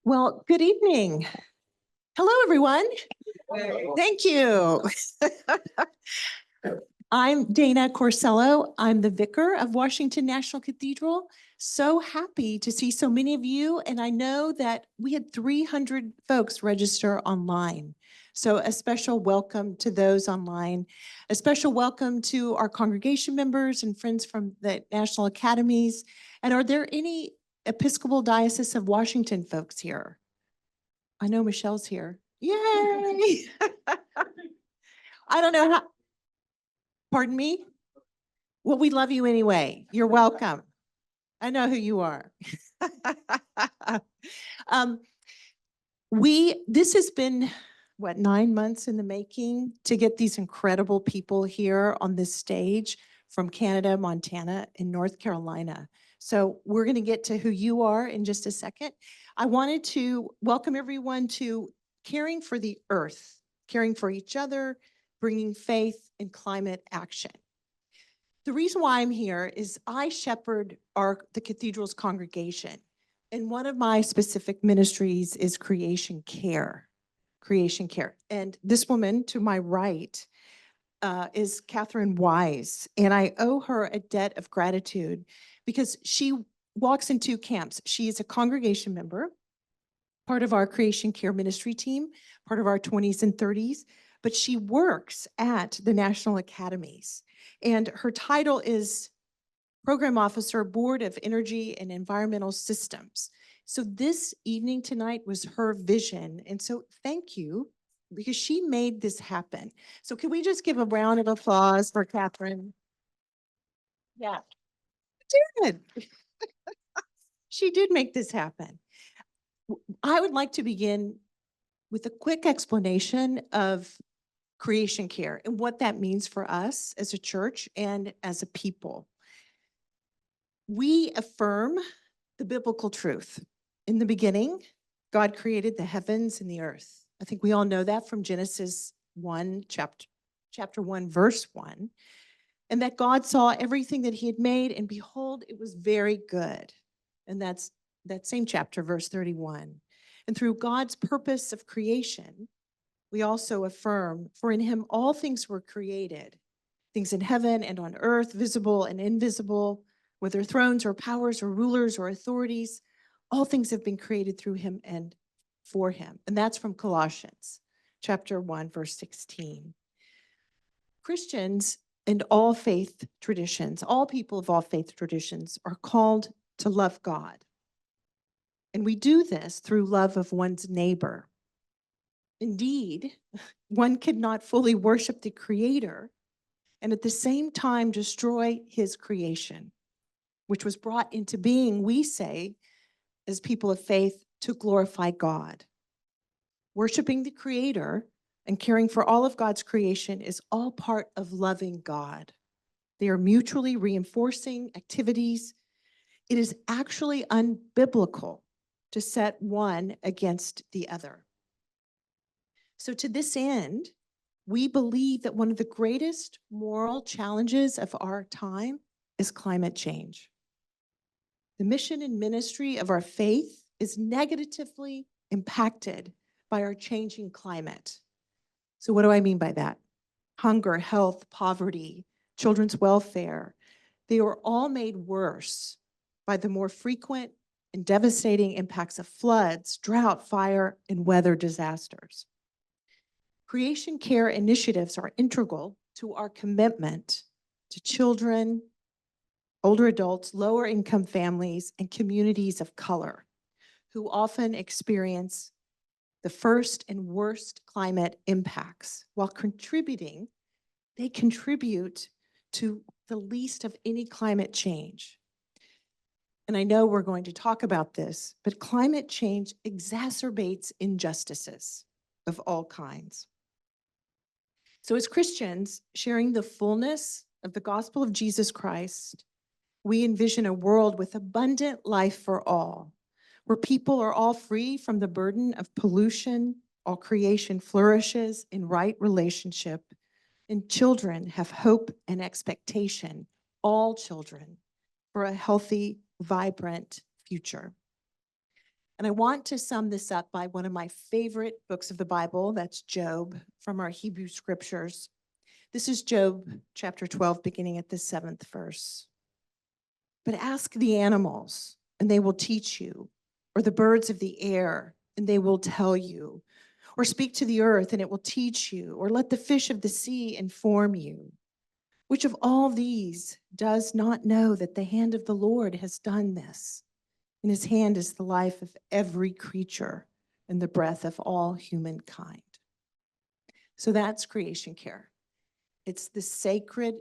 Well, good evening. Hello, everyone. Thank you. I'm Dana Corsello. I'm the vicar of Washington National Cathedral. So happy to see so many of you. And I know that we had 300 folks register online. So a special welcome to those online. A special welcome to our congregation members and friends from the National Academies. And are there any Episcopal Diocese of Washington folks here? I know Michelle's here. Yay! I don't know how. Pardon me? Well, we love you anyway. You're welcome. I know who you are. This has been, 9 months in the making to get these incredible people here on this stage from Canada, Montana, and North Carolina. So we're going to get to who you are in just a second. I wanted to welcome everyone to Caring for the Earth, caring for each other, bringing faith and climate action. The reason why I'm here is I shepherd the cathedral's congregation. And one of my specific ministries is creation care. And this woman to my right is Catherine Wise. And I owe her a debt of gratitude because she walks in two camps. She is a congregation member, part of our creation care ministry team, part of our 20s and 30s, but she works at the National Academies. And her title is Program Officer, Board of Energy and Environmental Systems. So this evening tonight was her vision. And so thank you, because she made this happen. So can we just give a round of applause for Catherine? Yeah, she did. She did make this happen. I would like to begin with a quick explanation of creation care and what that means for us as a church and as a people. We affirm the biblical truth. In the beginning, God created the heavens and the earth. I think we all know that from Genesis 1, chapter 1, verse 1. And that God saw everything that he had made, and behold, it was very good. And that's that same chapter, verse 31. And through God's purpose of creation, we also affirm, for in him all things were created, things in heaven and on earth, visible and invisible, whether thrones or powers or rulers or authorities, all things have been created through him and for him. And that's from Colossians chapter 1, verse 16. Christians and all faith traditions, all people of all faith traditions are called to love God. And we do this through love of one's neighbor. Indeed, one could not fully worship the Creator and at the same time destroy his creation, which was brought into being, we say, as people of faith, to glorify God. Worshiping the Creator and caring for all of God's creation is all part of loving God. They are mutually reinforcing activities. It is actually unbiblical to set one against the other. So to this end, we believe that one of the greatest moral challenges of our time is climate change. The mission and ministry of our faith is negatively impacted by our changing climate. So what do I mean by that? Hunger, health, poverty, children's welfare, they are all made worse by the more frequent and devastating impacts of floods, drought, fire, and weather disasters. Creation care initiatives are integral to our commitment to children, older adults, lower income families, and communities of color who often experience the first and worst climate impacts. While they contribute to the least of any climate change. And I know we're going to talk about this, but climate change exacerbates injustices of all kinds. So as Christians, sharing the fullness of the gospel of Jesus Christ, we envision a world with abundant life for all, where people are all free from the burden of pollution, all creation flourishes in right relationship, and children have hope and expectation, all children, for a healthy, vibrant future. And I want to sum this up by one of my favorite books of the Bible. That's Job from our Hebrew scriptures. This is Job chapter 12, beginning at the 7th verse. But ask the animals, and they will teach you, or the birds of the air, and they will tell you, or speak to the earth, and it will teach you, or let the fish of the sea inform you. Which of all these does not know that the hand of the Lord has done this? In his hand is the life of every creature and the breath of all humankind. So that's creation care. It's the sacred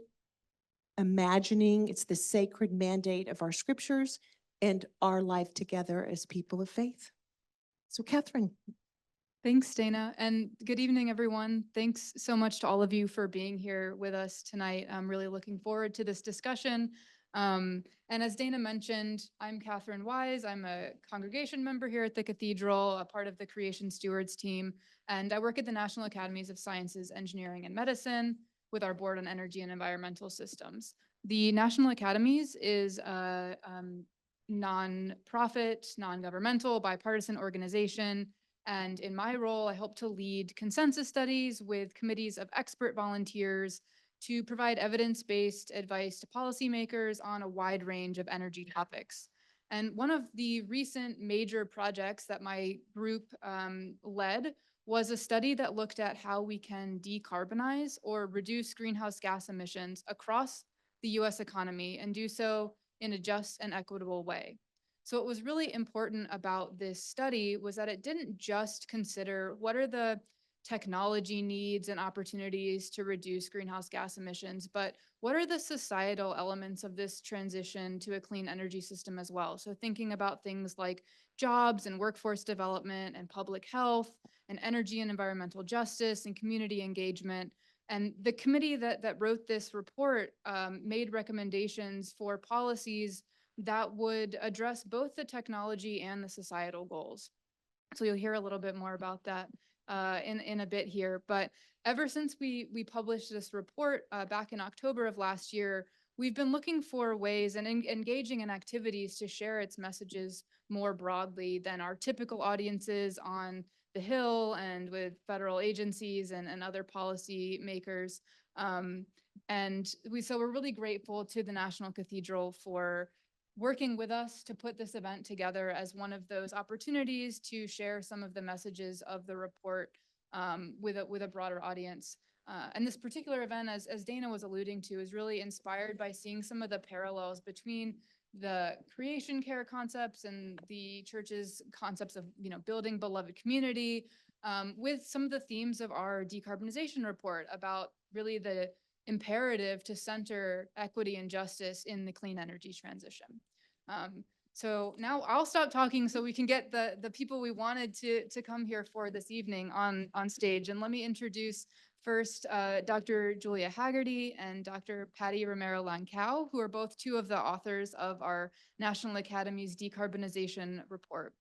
imagining, it's the sacred mandate of our scriptures and our life together as people of faith. So, Catherine. Thanks, Dana, and good evening, everyone. Thanks so much to all of you for being here with us tonight. I'm really looking forward to this discussion. And as Dana mentioned, I'm Catherine Wise. I'm a congregation member here at the Cathedral, a part of the Creation Stewards team, and I work at the National Academies of Sciences, Engineering, and Medicine with our Board on Energy and Environmental Systems. The National Academies is a non-profit, non-governmental, bipartisan organization. And in my role, I hope to lead consensus studies with committees of expert volunteers to provide evidence-based advice to policymakers on a wide range of energy topics. And one of the recent major projects that my group led was a study that looked at how we can decarbonize or reduce greenhouse gas emissions across the US economy and do so in a just and equitable way. So what was really important about this study was that it didn't just consider what are the technology needs and opportunities to reduce greenhouse gas emissions, but what are the societal elements of this transition to a clean energy system as well? So thinking about things like jobs and workforce development and public health and energy and environmental justice and community engagement. And the committee that wrote this report made recommendations for policies that would address both the technology and the societal goals. So you'll hear a little bit more about that in a bit here. But ever since we published this report back in October of last year, we've been looking for ways and engaging in activities to share its messages more broadly than our typical audiences on the Hill and with federal agencies and other policy makers. So we're really grateful to the National Cathedral for working with us to put this event together as one of those opportunities to share some of the messages of the report with a broader audience. And this particular event, as Dana was alluding to, is really inspired by seeing some of the parallels between the creation care concepts and the church's concepts of building beloved community with some of the themes of our decarbonization report about really the imperative to center equity and justice in the clean energy transition. So now I'll stop talking so we can get the people we wanted to come here for this evening on stage. And let me introduce first Dr. Julia Haggerty and Dr. Patty Romero-Lancao, who are both two of the authors of our National Academies Decarbonization Report.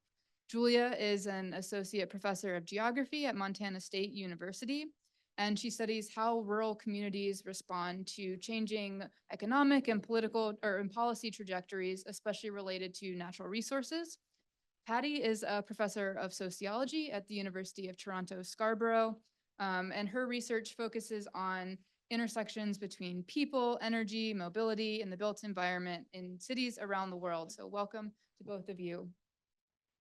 Julia is an associate professor of geography at Montana State University, and she studies how rural communities respond to changing economic and political and policy trajectories, especially related to natural resources. Patty is a professor of sociology at the University of Toronto, Scarborough, and her research focuses on intersections between people, energy, mobility, and the built environment in cities around the world. So welcome to both of you.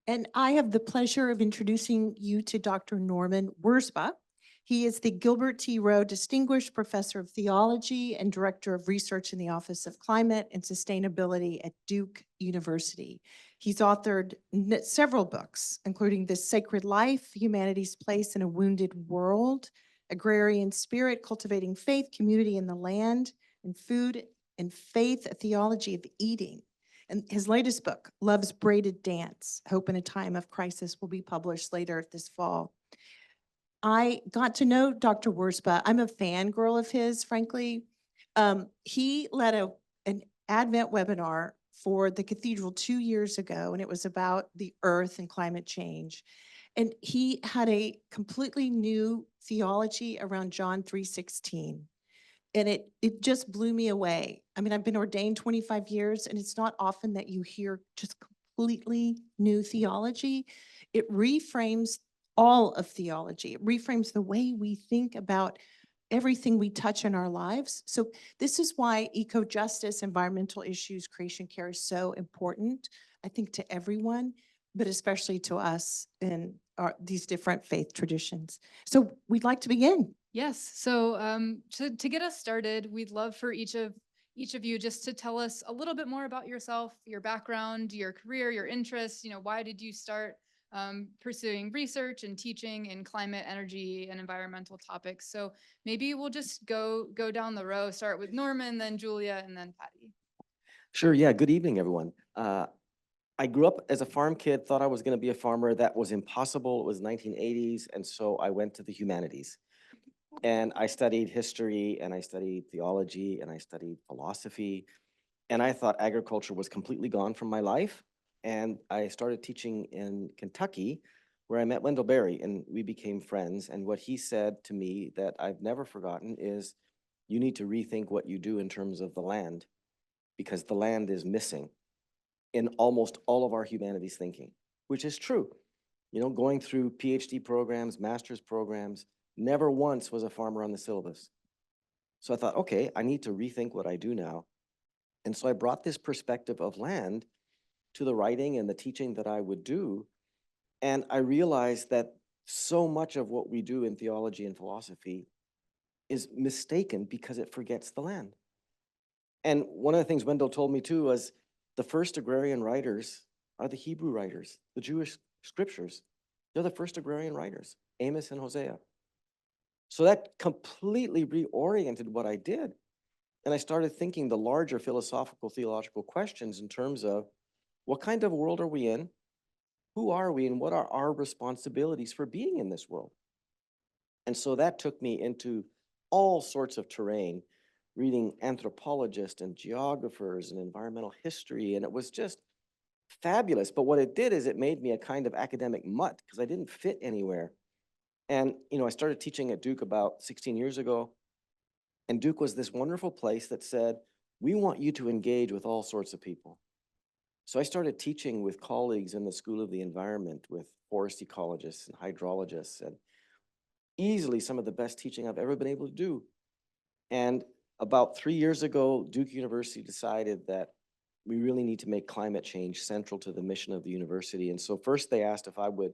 And I have the pleasure of introducing you to Dr. Norman Wurzba. He is the Gilbert T. Rowe Distinguished Professor of Theology and Director of Research in the Office of Climate and Sustainability at Duke University. He's authored several books, including The Sacred Life, Humanity's Place in a Wounded World, Agrarian Spirit, Cultivating Faith, Community in the Land, and Food and Faith, A Theology of Eating. And his latest book, Love's Braided Dance, Hope in a Time of Crisis, will be published later this fall. I got to know Dr. Wurzba. I'm a fangirl of his, frankly. He led an Advent webinar for the Cathedral 2 years ago, and it was about the earth and climate change. And he had a completely new theology around John 3:16. And it just blew me away. I mean, I've been ordained 25 years, and it's not often that you hear just completely new theology. It reframes all of theology. It reframes the way we think about everything we touch in our lives. So this is why eco-justice, environmental issues, creation care is so important, I think, to everyone, but especially to us in these different faith traditions. So we'd like to begin. Yes. So to get us started, we'd love for each of you just to tell us a little bit more about yourself, your background, your career, your interests. Why did you start pursuing research and teaching in climate, energy, and environmental topics? So maybe we'll just go down the row. Start with Norman, then Julia, and then Patty. Sure, yeah, good evening, everyone. I grew up as a farm kid, thought I was going to be a farmer. That was impossible. It was 1980s, and so I went to the humanities. And I studied history, and I studied theology, and I studied philosophy. And I thought agriculture was completely gone from my life. And I started teaching in Kentucky, where I met Wendell Berry, and we became friends. And what he said to me that I've never forgotten is, you need to rethink what you do in terms of the land, because the land is missing in almost all of our humanities thinking, which is true. Going through PhD programs, master's programs, never once was a farmer on the syllabus. So I thought, okay, I need to rethink what I do now. And so I brought this perspective of land to the writing and the teaching that I would do. And I realized that so much of what we do in theology and philosophy is mistaken because it forgets the land. And one of the things Wendell told me too was the first agrarian writers are the Hebrew writers, the Jewish scriptures. They're the first agrarian writers, Amos and Hosea. So that completely reoriented what I did. And I started thinking the larger philosophical, theological questions in terms of what kind of world are we in? Who are we? And what are our responsibilities for being in this world? And so that took me into all sorts of terrain, reading anthropologists and geographers and environmental history. And it was just fabulous. But what it did is it made me a kind of academic mutt because I didn't fit anywhere. And, I started teaching at Duke about 16 years ago. And Duke was this wonderful place that said, we want you to engage with all sorts of people. So I started teaching with colleagues in the School of the Environment, with forest ecologists and hydrologists, and easily some of the best teaching I've ever been able to do. And about 3 years ago, Duke University decided that we really need to make climate change central to the mission of the university. And so first they asked if I would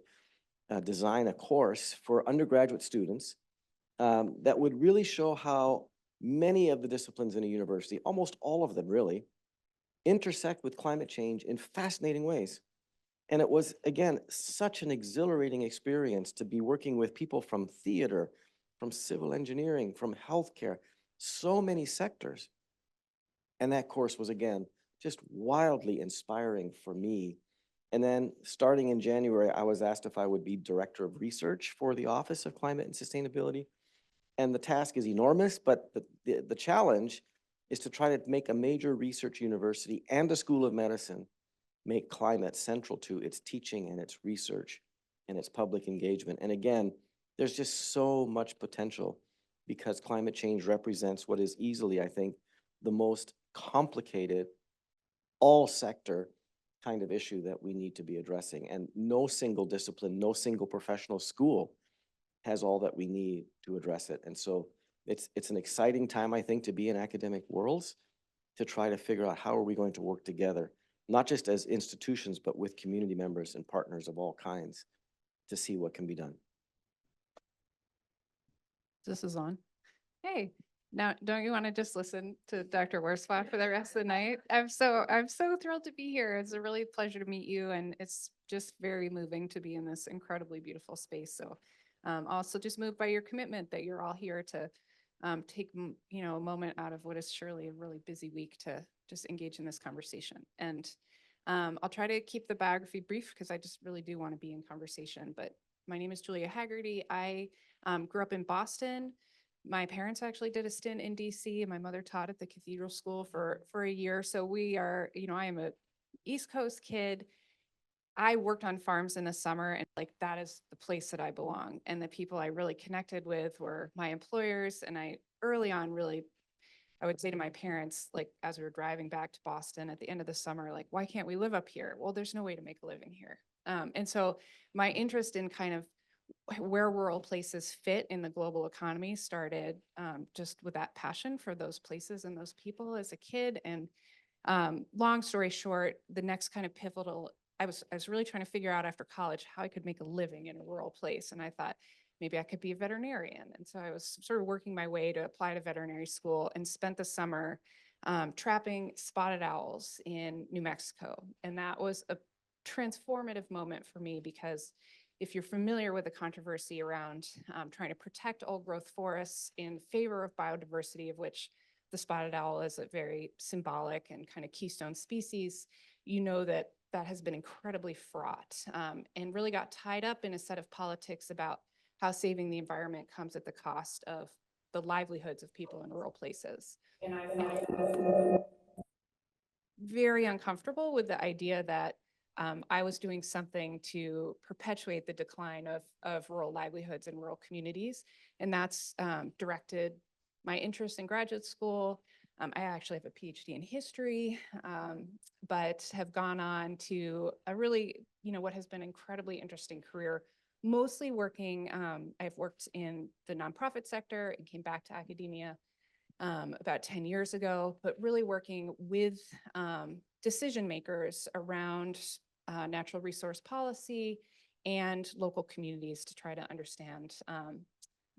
design a course for undergraduate students that would really show how many of the disciplines in a university, almost all of them really, intersect with climate change in fascinating ways. And it was, again, such an exhilarating experience to be working with people from theater, from civil engineering, from healthcare, so many sectors. And that course was, again, just wildly inspiring for me. And then starting in January, I was asked if I would be director of research for the Office of Climate and Sustainability. And the task is enormous, but the challenge is to try to make a major research university and a school of medicine make climate central to its teaching and its research and its public engagement. And again, there's just so much potential because climate change represents what is easily, I think, the most complicated, all sector kind of issue that we need to be addressing. And no single discipline, no single professional school has all that we need to address it. And so it's an exciting time, I think, to be in academic worlds, to try to figure out how are we going to work together, not just as institutions, but with community members and partners of all kinds to see what can be done. This is on. Hey, now don't you want to just listen to Dr. Worsfoth for the rest of the night? I'm so thrilled to be here. It's a really pleasure to meet you, and it's just very moving to be in this incredibly beautiful space. So also just moved by your commitment that you're all here to take a moment out of what is surely a really busy week to just engage in this conversation. And I'll try to keep the biography brief because I just really do want to be in conversation. But my name is Julia Haggerty. I grew up in Boston. My parents actually did a stint in DC, and my mother taught at the Cathedral School for a year. So we are, I am a East Coast kid. I worked on farms in the summer, and that is the place that I belong. And the people I really connected with were my employers. And I early on really I would say to my parents, like, as we were driving back to Boston at the end of the summer, like, why can't we live up here? Well, there's no way to make a living here. And so my interest in kind of where rural places fit in the global economy started just with that passion for those places and those people as a kid. And long story short, the next kind of pivotal, I was really trying to figure out after college how I could make a living in a rural place. And I thought maybe I could be a veterinarian. And so I was sort of working my way to apply to veterinary school and spent the summer trapping spotted owls in New Mexico. And that was a transformative moment for me because if you're familiar with the controversy around trying to protect old growth forests in favor of biodiversity, of which the spotted owl is a very symbolic and kind of keystone species, you know that that has been incredibly fraught and really got tied up in a set of politics about how saving the environment comes at the cost of the livelihoods of people in rural places. And I was very uncomfortable with the idea that I was doing something to perpetuate the decline of rural livelihoods and rural communities. And that's directed my interest in graduate school. I actually have a PhD in history, but have gone on to a really, what has been an incredibly interesting career, mostly working, I've worked in the nonprofit sector and came back to academia about 10 years ago, but really working with decision makers around natural resource policy and local communities to try to understand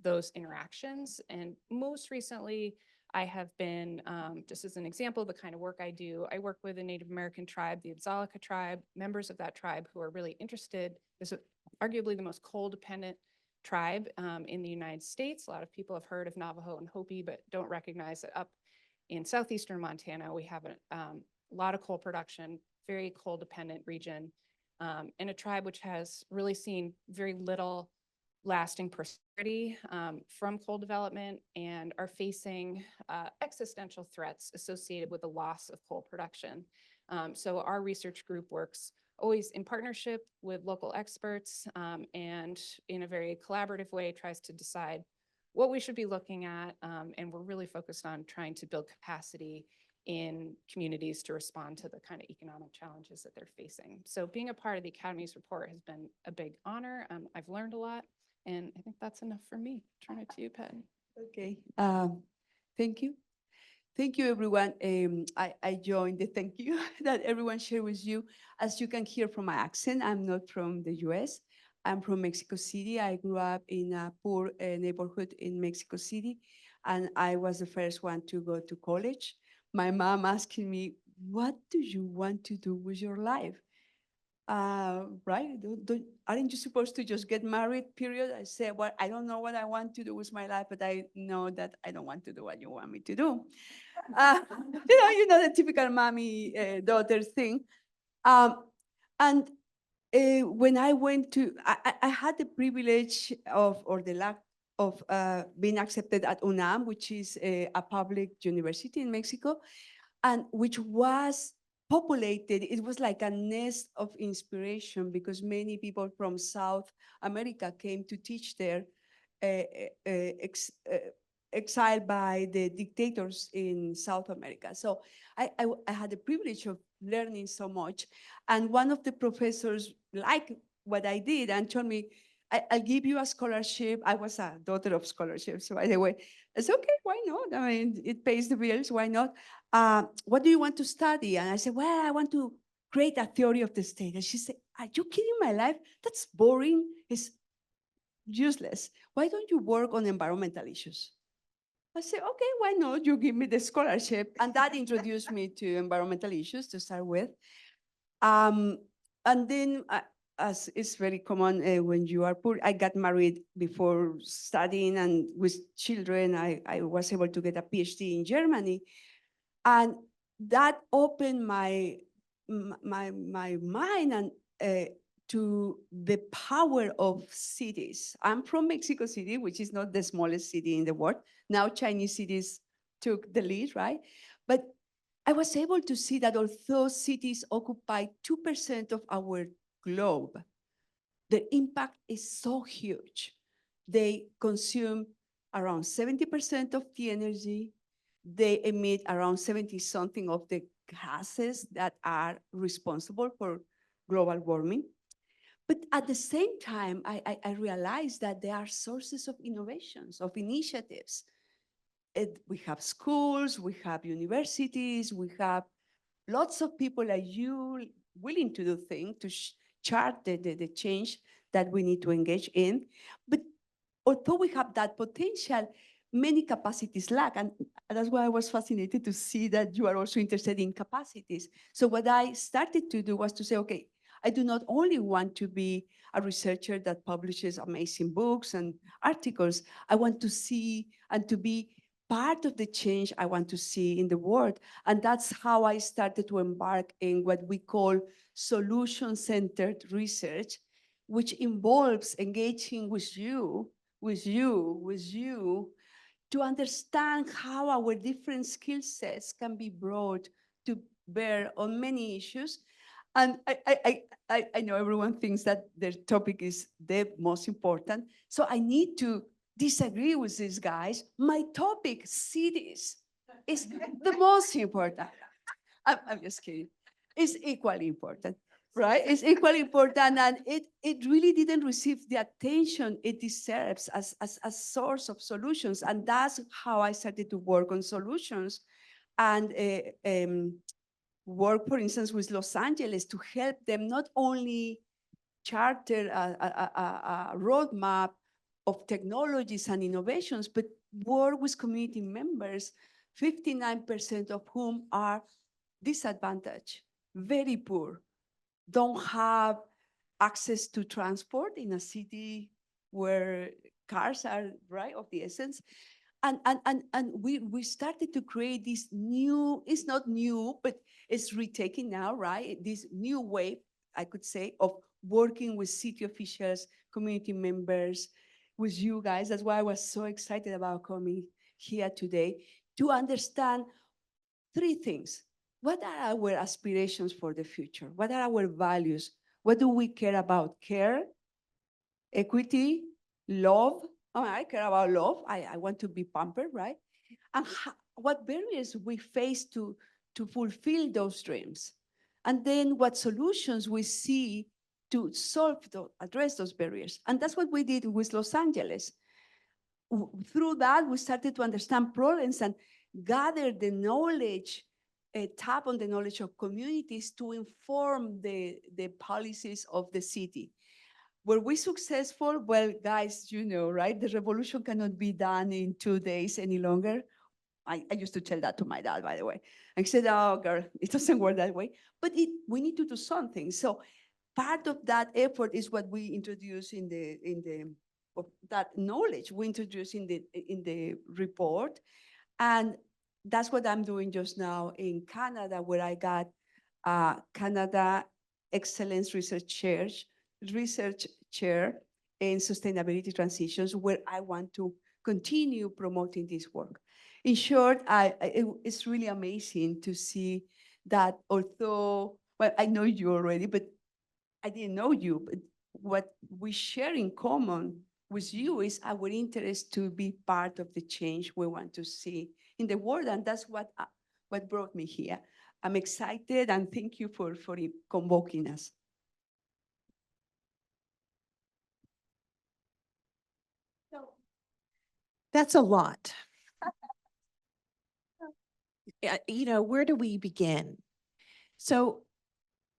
those interactions. And most recently, I have been, just as an example of the kind of work I do, I work with a Native American tribe, the Abzalika tribe, members of that tribe who are really interested. This is arguably the most coal-dependent tribe in the United States. A lot of people have heard of Navajo and Hopi, but don't recognize that up in southeastern Montana, we have a lot of coal production, very coal-dependent region, and a tribe which has really seen very little lasting prosperity from coal development and are facing existential threats associated with the loss of coal production. So our research group works always in partnership with local experts and in a very collaborative way tries to decide what we should be looking at. And we're really focused on trying to build capacity in communities to respond to the kind of economic challenges that they're facing. So being a part of the Academy's report has been a big honor. I've learned a lot, and I think that's enough for me. Turn it to you, Patty. Okay, thank you. Thank you, everyone. I joined the thank you that everyone shared with you. As you can hear from my accent, I'm not from the US. I'm from Mexico City. I grew up in a poor neighborhood in Mexico City, and I was the first one to go to college. My mom asking me, what do you want to do with your life? Right? Aren't you supposed to just get married, period? I said, well, I don't know what I want to do with my life, but I know that I don't want to do what you want me to do. The typical mommy daughter thing. And when I went to, I had the privilege of, or the lack of being accepted at UNAM, which is a public university in Mexico, and which was populated. It was like a nest of inspiration because many people from South America came to teach there, exiled by the dictators in South America. So I had the privilege of learning so much. And one of the professors liked what I did and told me, I'll give you a scholarship. I was a daughter of scholarships, so by the way, it's okay, why not? I mean, it pays the bills, why not? What do you want to study? And I said, well, I want to create a theory of the state. And she said, are you kidding my life? That's boring, it's useless. Why don't you work on environmental issues? I said, okay, why not? You give me the scholarship. And that introduced me to environmental issues to start with. And then, as is very common when you are poor, I got married before studying, and with children, I was able to get a PhD in Germany. And that opened my mind and to the power of cities. I'm from Mexico City, which is not the smallest city in the world. Now Chinese cities took the lead, right? But I was able to see that although cities occupy 2% of our globe, the impact is so huge. They consume around 70% of the energy. They emit around 70 something of the gases that are responsible for global warming. But at the same time, I realized that there are sources of innovations, of initiatives. We have schools, we have universities, we have lots of people like you willing to do things to chart the change that we need to engage in. But although we have that potential, many capacities lack. And that's why I was fascinated to see that you are also interested in capacities. So what I started to do was to say, okay, I do not only want to be a researcher that publishes amazing books and articles. I want to see and to be part of the change I want to see in the world. And that's how I started to embark in what we call solution-centered research, which involves engaging with you, to understand how our different skill sets can be brought to bear on many issues. And I know everyone thinks that their topic is the most important. So I need to disagree with these guys. My topic, cities, is the most important. I'm just kidding. It's equally important, right? It's equally important, and it really didn't receive the attention it deserves as a source of solutions. And that's how I started to work on solutions and work, for instance, with Los Angeles to help them not only charter a roadmap of technologies and innovations, but work with community members, 59% of whom are disadvantaged, very poor, don't have access to transport in a city where cars are right of the essence. And we started to create this new, it's not new, but it's retaking now, right? This new wave, I could say, of working with city officials, community members, with you guys. That's why I was so excited about coming here today to understand three things. What are our aspirations for the future? What are our values? What do we care about? Care, equity, love. Oh, I care about love. I want to be pampered, right? And what barriers we face to fulfill those dreams. And then what solutions we see to address those barriers. And that's what we did with Los Angeles. Through that, we started to understand problems and gather the knowledge, tap on the knowledge of communities to inform the policies of the city. Were we successful? Well, guys, you know, right? The revolution cannot be done in 2 days any longer. I used to tell that to my dad, by the way. And he said, oh, girl, it doesn't work that way. But we need to do something. So part of that effort is what we introduce of that knowledge we introduce in the report. And that's what I'm doing just now in Canada, where I got Canada Excellence Research Chair in Sustainability Transitions, where I want to continue promoting this work. In short, it's really amazing to see that although, well, I know you already, but I didn't know you, but what we share in common with you is our interest to be part of the change we want to see in the world. And that's what brought me here. I'm excited and thank you for convoking us. That's a lot. You know, where do we begin? So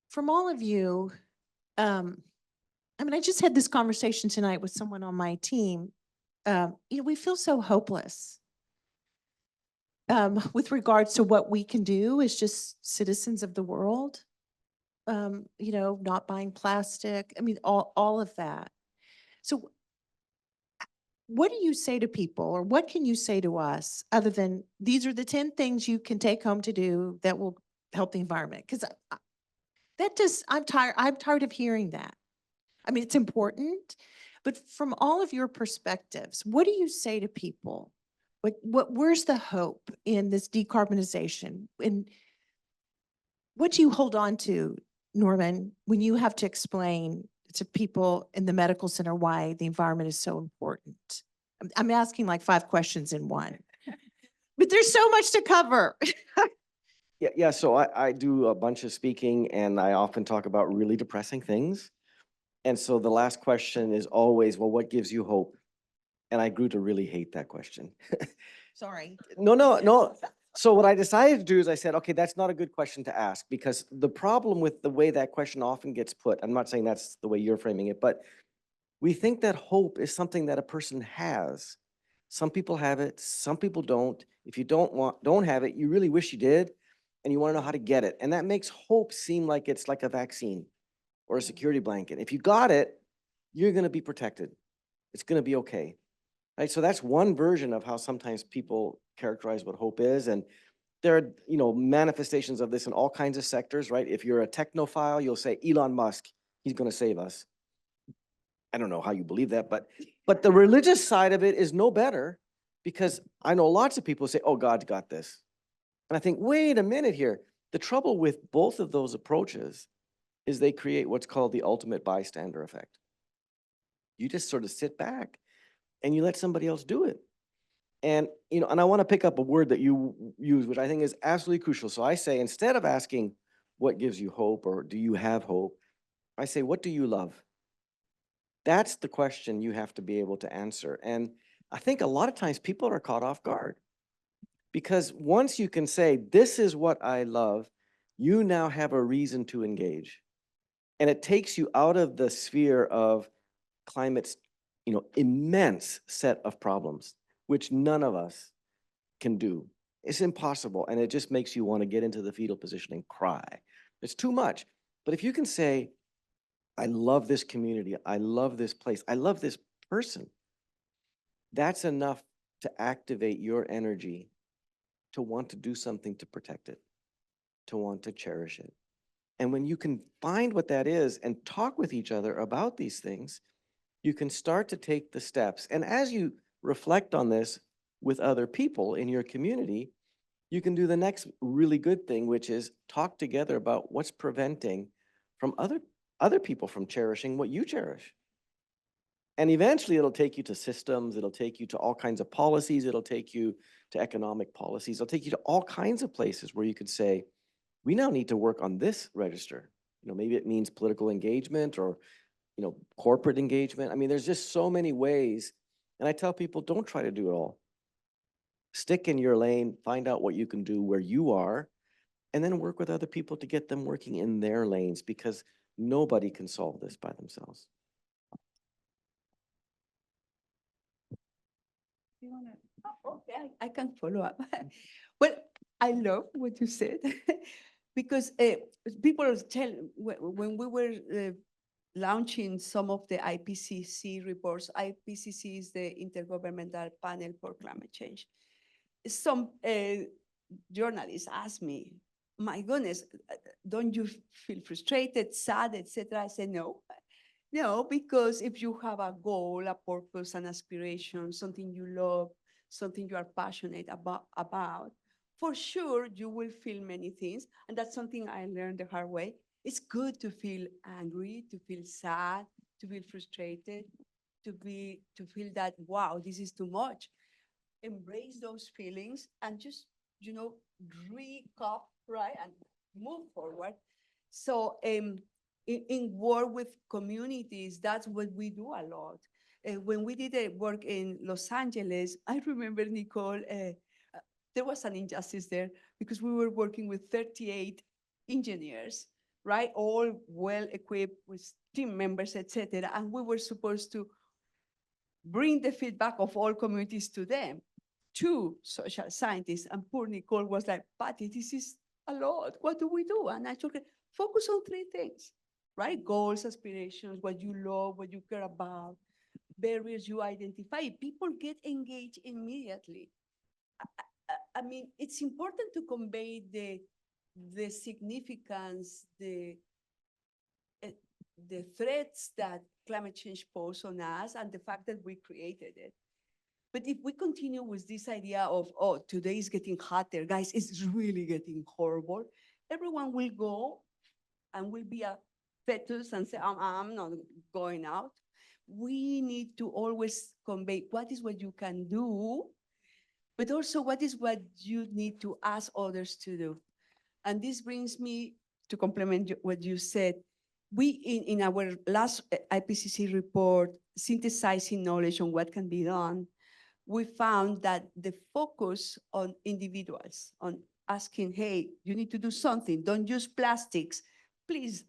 from all of you, I mean, I just had this conversation tonight with someone on my team. You know, we feel so hopeless with regards to what we can do as just citizens of the world. You know, not buying plastic. I mean, all of that. So what do you say to people, or what can you say to us other than these are the 10 things you can take home to do that will help the environment? Because that just, I'm tired of hearing that. I mean, it's important, but from all of your perspectives, what do you say to people? Where's the hope in this decarbonization? And what do you hold on to, Norman, when you have to explain to people in the medical center why the environment is so important? I'm asking like 5 questions in one. But there's so much to cover. Yeah, so I do a bunch of speaking and I often talk about really depressing things. And so the last question is always, well, what gives you hope? And I grew to really hate that question. Sorry. No. So what I decided to do is I said, okay, that's not a good question to ask, because the problem with the way that question often gets put, I'm not saying that's the way you're framing it, but we think that hope is something that a person has. Some people have it, some people don't. If you don't have it, you really wish you did, and you want to know how to get it. And that makes hope seem like it's like a vaccine or a security blanket. If you got it, you're going to be protected. It's going to be okay. Right? So that's one version of how sometimes people characterize what hope is. And there are, manifestations of this in all kinds of sectors, right? If you're a technophile, you'll say Elon Musk, he's going to save us. I don't know how you believe that, but the religious side of it is no better, because I know lots of people say, oh, God's got this. And I think, wait a minute here. The trouble with both of those approaches is they create what's called the ultimate bystander effect. You just sort of sit back and you let somebody else do it. And, and I want to pick up a word that you use, which I think is absolutely crucial. So I say, instead of asking what gives you hope or do you have hope, I say, what do you love? That's the question you have to be able to answer. And I think a lot of times people are caught off guard, because once you can say, this is what I love, you now have a reason to engage. And it takes you out of the sphere of climate's, immense set of problems, which none of us can do. It's impossible. And it just makes you want to get into the fetal position and cry. It's too much. But if you can say, I love this community, I love this place, I love this person, that's enough to activate your energy to want to do something to protect it, to want to cherish it. And when you can find what that is and talk with each other about these things, you can start to take the steps. And as you reflect on this with other people in your community, you can do the next really good thing, which is talk together about what's preventing from other people from cherishing what you cherish. And eventually it'll take you to systems, it'll take you to all kinds of policies, it'll take you to economic policies, it'll take you to all kinds of places where you could say, we now need to work on this register. Maybe it means political engagement or, corporate engagement. I mean, there's just so many ways. And I tell people, don't try to do it all. Stick in your lane, find out what you can do where you are, and then work with other people to get them working in their lanes, because nobody can solve this by themselves. You wanna? Oh, okay, I can follow up. Well, I love what you said because people tell when we were launching some of the IPCC reports. IPCC is the Intergovernmental Panel for Climate Change. Some journalists asked me, "My goodness, don't you feel frustrated, sad, etc.?" I said, "No." No, because if you have a goal, a purpose, an aspiration, something you love, something you are passionate about, for sure you will feel many things. And that's something I learned the hard way. It's good to feel angry, to feel sad, to feel frustrated, to feel that, wow, this is too much. Embrace those feelings and just, recap, right, and move forward. So in work with communities, that's what we do a lot. When we did a work in Los Angeles, I remember, Nicole, there was an injustice there because we were working with 38 engineers, right? All well equipped with team members, etc. And we were supposed to bring the feedback of all communities to them, to social scientists. And poor Nicole was like, "Patty, this is a lot. What do we do?" And I told her, focus on three things, right? Goals, aspirations, what you love, what you care about, barriers you identify. People get engaged immediately. I mean, it's important to convey the significance, the threats that climate change poses on us and the fact that we created it. But if we continue with this idea of, oh, today is getting hotter, guys, it's really getting horrible, everyone will go and will be a fetus and say, I'm not going out. We need to always convey what is what you can do but also what is what you need to ask others to do. And this brings me to complement what you said. We, in our last IPCC report, synthesizing knowledge on what can be done, we found that the focus on individuals, on asking, hey, you need to do something, don't use plastics, please,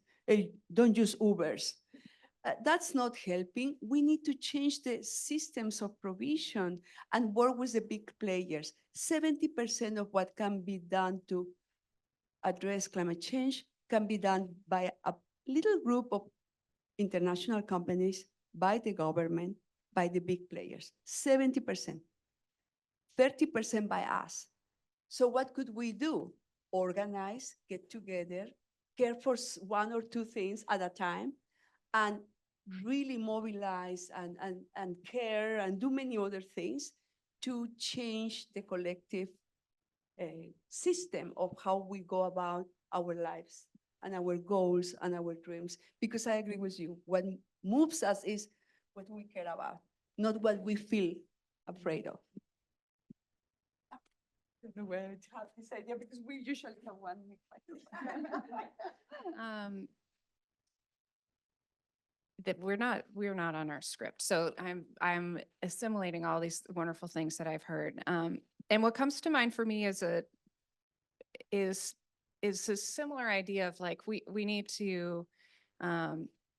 don't use Ubers. That's not helping. We need to change the systems of provision and work with the big players. 70% of what can be done to address climate change can be done by a little group of international companies, by the government, by the big players. 70%. 30% by us. So what could we do? Organize, get together, care for one or two things at a time, and really mobilize and care and do many other things to change the collective system of how we go about our lives and our goals and our dreams. Because I agree with you, what moves us is what we care about, not what we feel afraid of. I don't know where to have this idea because we usually have one. That we're not on our script. So I'm assimilating all these wonderful things that I've heard. And what comes to mind for me is a similar idea of like, we need to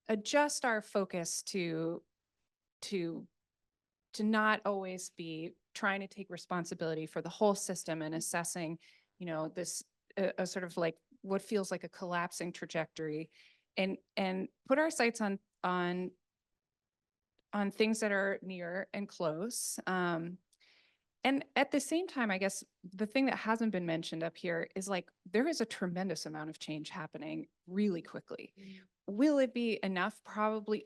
adjust our focus to not always be trying to take responsibility for the whole system and assessing, this a sort of like what feels like a collapsing trajectory, and put our sights on things that are near and close. And at the same time, I guess the thing that hasn't been mentioned up here is like, there is a tremendous amount of change happening really quickly. Will it be enough? Probably.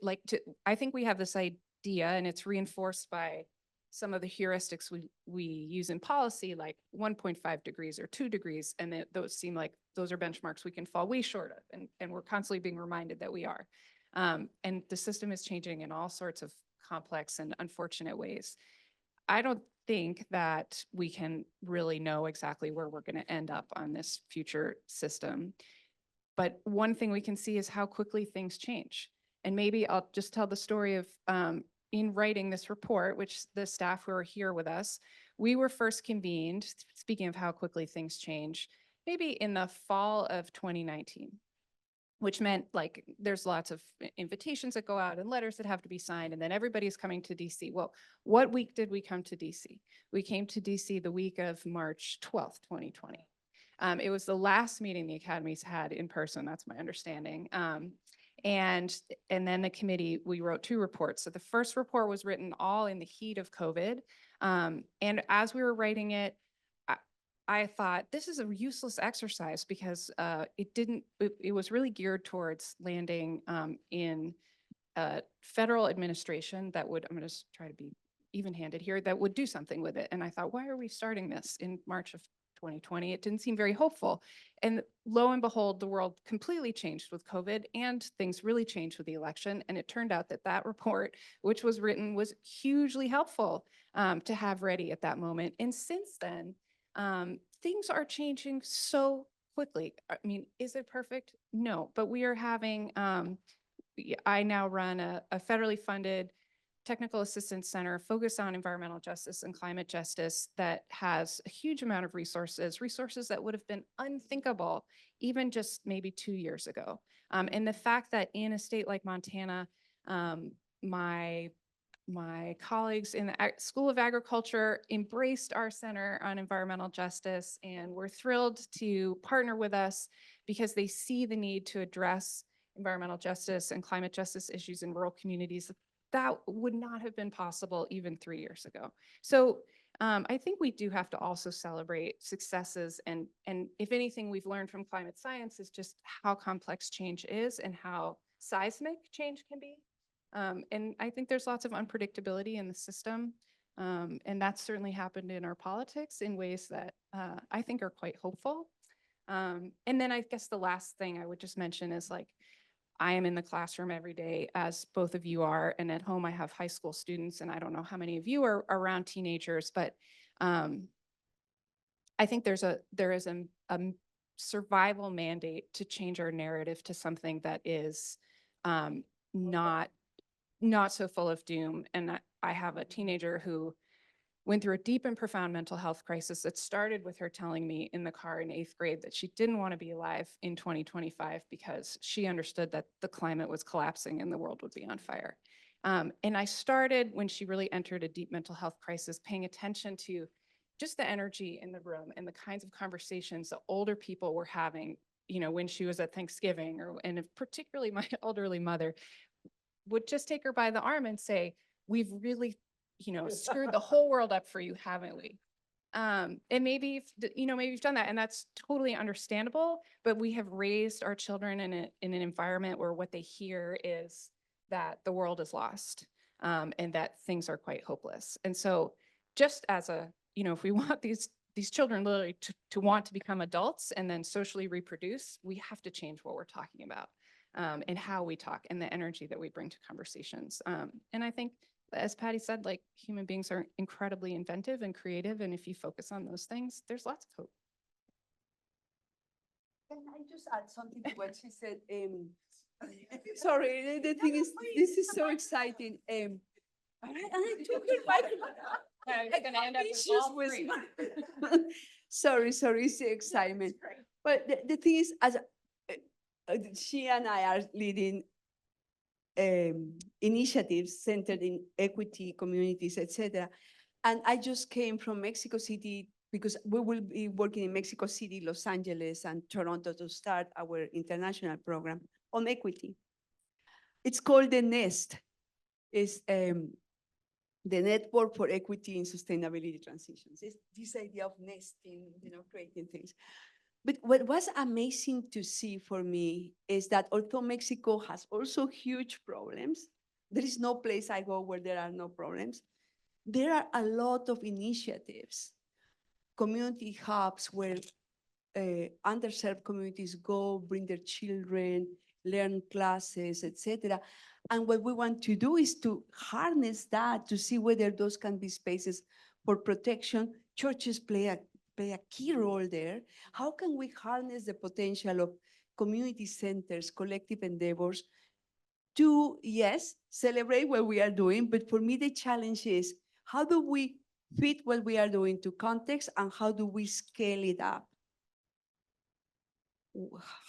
I think we have this idea, and it's reinforced by some of the heuristics we use in policy, like 1.5 degrees or 2 degrees. And those seem like those are benchmarks we can fall way short of. And we're constantly being reminded that we are. And the system is changing in all sorts of complex and unfortunate ways. I don't think that we can really know exactly where we're going to end up on this future system. But one thing we can see is how quickly things change. And maybe I'll just tell the story of in writing this report, which the staff who are here with us, we were first convened, speaking of how quickly things change, maybe in the fall of 2019. Which meant like there's lots of invitations that go out and letters that have to be signed, and then everybody's coming to DC. Well, what week did we come to DC? We came to DC the week of March 12th, 2020. It was the last meeting the academies had in person, that's my understanding. And then the committee, we wrote 2 reports. So the first report was written all in the heat of COVID. And as we were writing it, I thought this is a useless exercise because it was really geared towards landing in a federal administration that would, I'm going to try to be even-handed here, that would do something with it. And I thought, why are we starting this in March of 2020? It didn't seem very hopeful. And lo and behold, the world completely changed with COVID, and things really changed with the election. And it turned out that report, which was written, was hugely helpful to have ready at that moment. And since then, things are changing so quickly. I mean, is it perfect? No, but we are having, I now run a federally funded technical assistance center focused on environmental justice and climate justice that has a huge amount of resources that would have been unthinkable even just maybe 2 years ago. And the fact that in a state like Montana, my colleagues in the School of Agriculture embraced our Center on Environmental Justice, and were thrilled to partner with us because they see the need to address environmental justice and climate justice issues in rural communities. That would not have been possible even 3 years ago. So I think we do have to also celebrate successes. And if anything we've learned from climate science is just how complex change is and how seismic change can be. And I think there's lots of unpredictability in the system. And that's certainly happened in our politics in ways that I think are quite hopeful. And then I guess the last thing I would just mention is like, I am in the classroom every day, as both of you are, and at home I have high school students, and I don't know how many of you are around teenagers, but I think there is a survival mandate to change our narrative to something that is not so full of doom. And I have a teenager who went through a deep and profound mental health crisis that started with her telling me in the car in 8th grade that she didn't want to be alive in 2025 because she understood that the climate was collapsing and the world would be on fire. And I started, when she really entered a deep mental health crisis, paying attention to just the energy in the room and the kinds of conversations the older people were having, when she was at Thanksgiving, and particularly my elderly mother would just take her by the arm and say, we've really, screwed the whole world up for you, haven't we? And maybe, maybe you've done that, and that's totally understandable, but we have raised our children in an environment where what they hear is that the world is lost, and that things are quite hopeless. And so just as if we want these children literally to want to become adults and then socially reproduce, we have to change what we're talking about, and how we talk and the energy that we bring to conversations. And I think, as Patty said, like, human beings are incredibly inventive and creative. And if you focus on those things, there's lots of hope. Can I just add something to what she said? Sorry, the thing is, this is so exciting. And I took her back. It's gonna end up with Issues all with three. sorry, it's the excitement. But the thing is, as she and I are leading initiatives centered in equity, communities, etc. And I just came from Mexico City because we will be working in Mexico City, Los Angeles, and Toronto to start our international program on equity. It's called the NEST. It's the Network for Equity in Sustainability Transitions. It's this idea of nesting, creating things. But what was amazing to see for me is that although Mexico has also huge problems, there is no place I go where there are no problems. There are a lot of initiatives, community hubs where underserved communities go, bring their children, learn classes, etc. And what we want to do is to harness that to see whether those can be spaces for protection. Churches play a key role there. How can we harness the potential of community centers, collective endeavors to, yes, celebrate what we are doing, but for me the challenge is how do we fit what we are doing to context and how do we scale it up?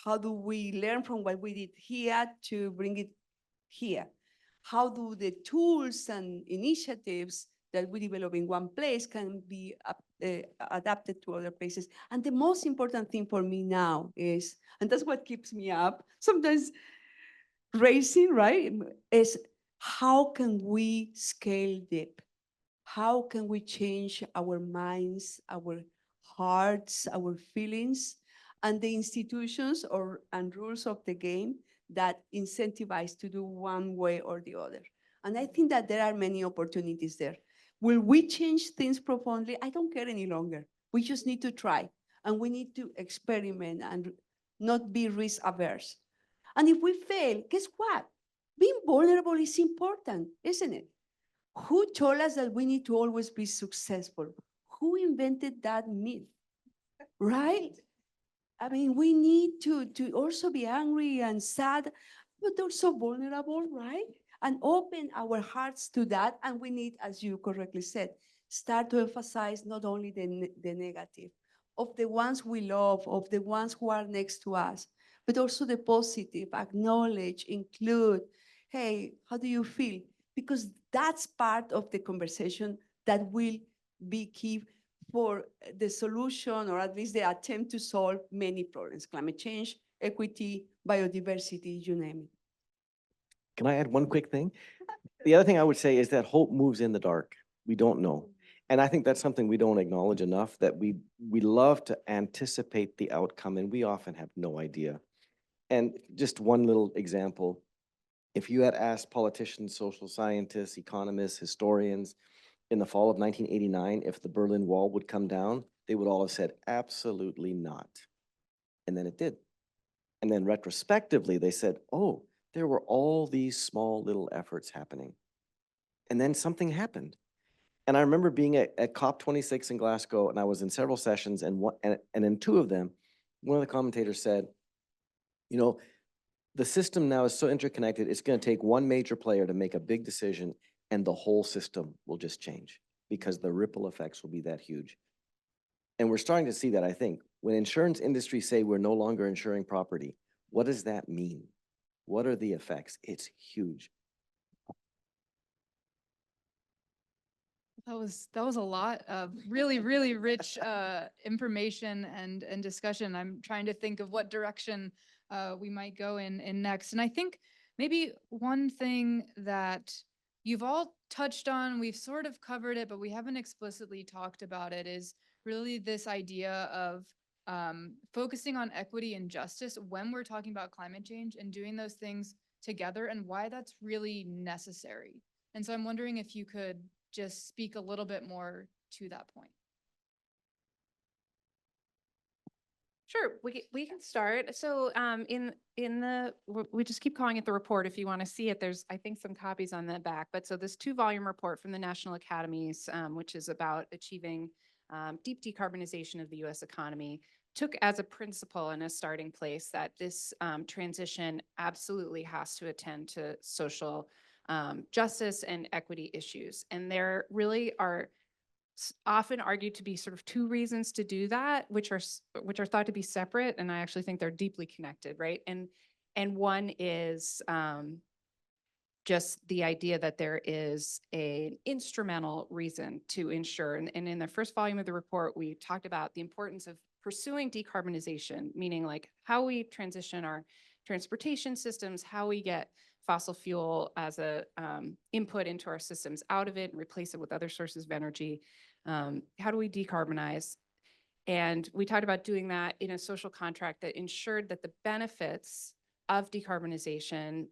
How do we learn from what we did here to bring it here? How do the tools and initiatives that we develop in one place can be adapted to other places? And the most important thing for me now is, and that's what keeps me up, sometimes racing, right? Is how can we scale deep? How can we change our minds, our hearts, our feelings, and the institutions and rules of the game that incentivize to do one way or the other? And I think that there are many opportunities there. Will we change things profoundly? I don't care any longer. We just need to try, and we need to experiment and not be risk averse. And if we fail, guess what? Being vulnerable is important, isn't it? Who told us that we need to always be successful? Who invented that myth, right? I mean, we need to also be angry and sad, but also vulnerable, right? And open our hearts to that. And we need, as you correctly said, start to emphasize not only the negative, of the ones we love, of the ones who are next to us, but also the positive, acknowledge, include, hey, how do you feel? Because that's part of the conversation that will be key for the solution, or at least the attempt to solve many problems: climate change, equity, biodiversity, you name it. Can I add one quick thing? The other thing I would say is that hope moves in the dark. We don't know. And I think that's something we don't acknowledge enough, that we love to anticipate the outcome and we often have no idea. And just one little example, if you had asked politicians, social scientists, economists, historians in the fall of 1989 if the Berlin Wall would come down, they would all have said, absolutely not. And then it did. And then retrospectively, they said, oh, there were all these small little efforts happening. And then something happened. And I remember being at COP26 in Glasgow, and I was in several sessions, and in two of them, one of the commentators said, you know, the system now is so interconnected, it's going to take one major player to make a big decision, and the whole system will just change because the ripple effects will be that huge. And we're starting to see that, I think. When insurance industries say we're no longer insuring property, what does that mean? What are the effects? It's huge. That was a lot of really, really rich information and discussion. I'm trying to think of what direction we might go in next. And I think maybe one thing that you've all touched on, we've sort of covered it, but we haven't explicitly talked about it, is really this idea of focusing on equity and justice when we're talking about climate change and doing those things together, and why that's really necessary. And so I'm wondering if you could just speak a little bit more to that point. Sure, we can start. So we just keep calling it the report. If you want to see it, there's, I think, some copies on the back. But so this 2-volume report from the National Academies, which is about achieving deep decarbonization of the U.S. economy, took as a principle and a starting place that this transition absolutely has to attend to social justice and equity issues. And there really are often argued to be sort of 2 reasons to do that, which are thought to be separate, and I actually think they're deeply connected, right? And one is just the idea that there is an instrumental reason to ensure. And in the first volume of the report, we talked about the importance of pursuing decarbonization, meaning like how we transition our transportation systems, how we get fossil fuel as a input into our systems out of it and replace it with other sources of energy. How do we decarbonize? And we talked about doing that in a social contract that ensured that the benefits of decarbonization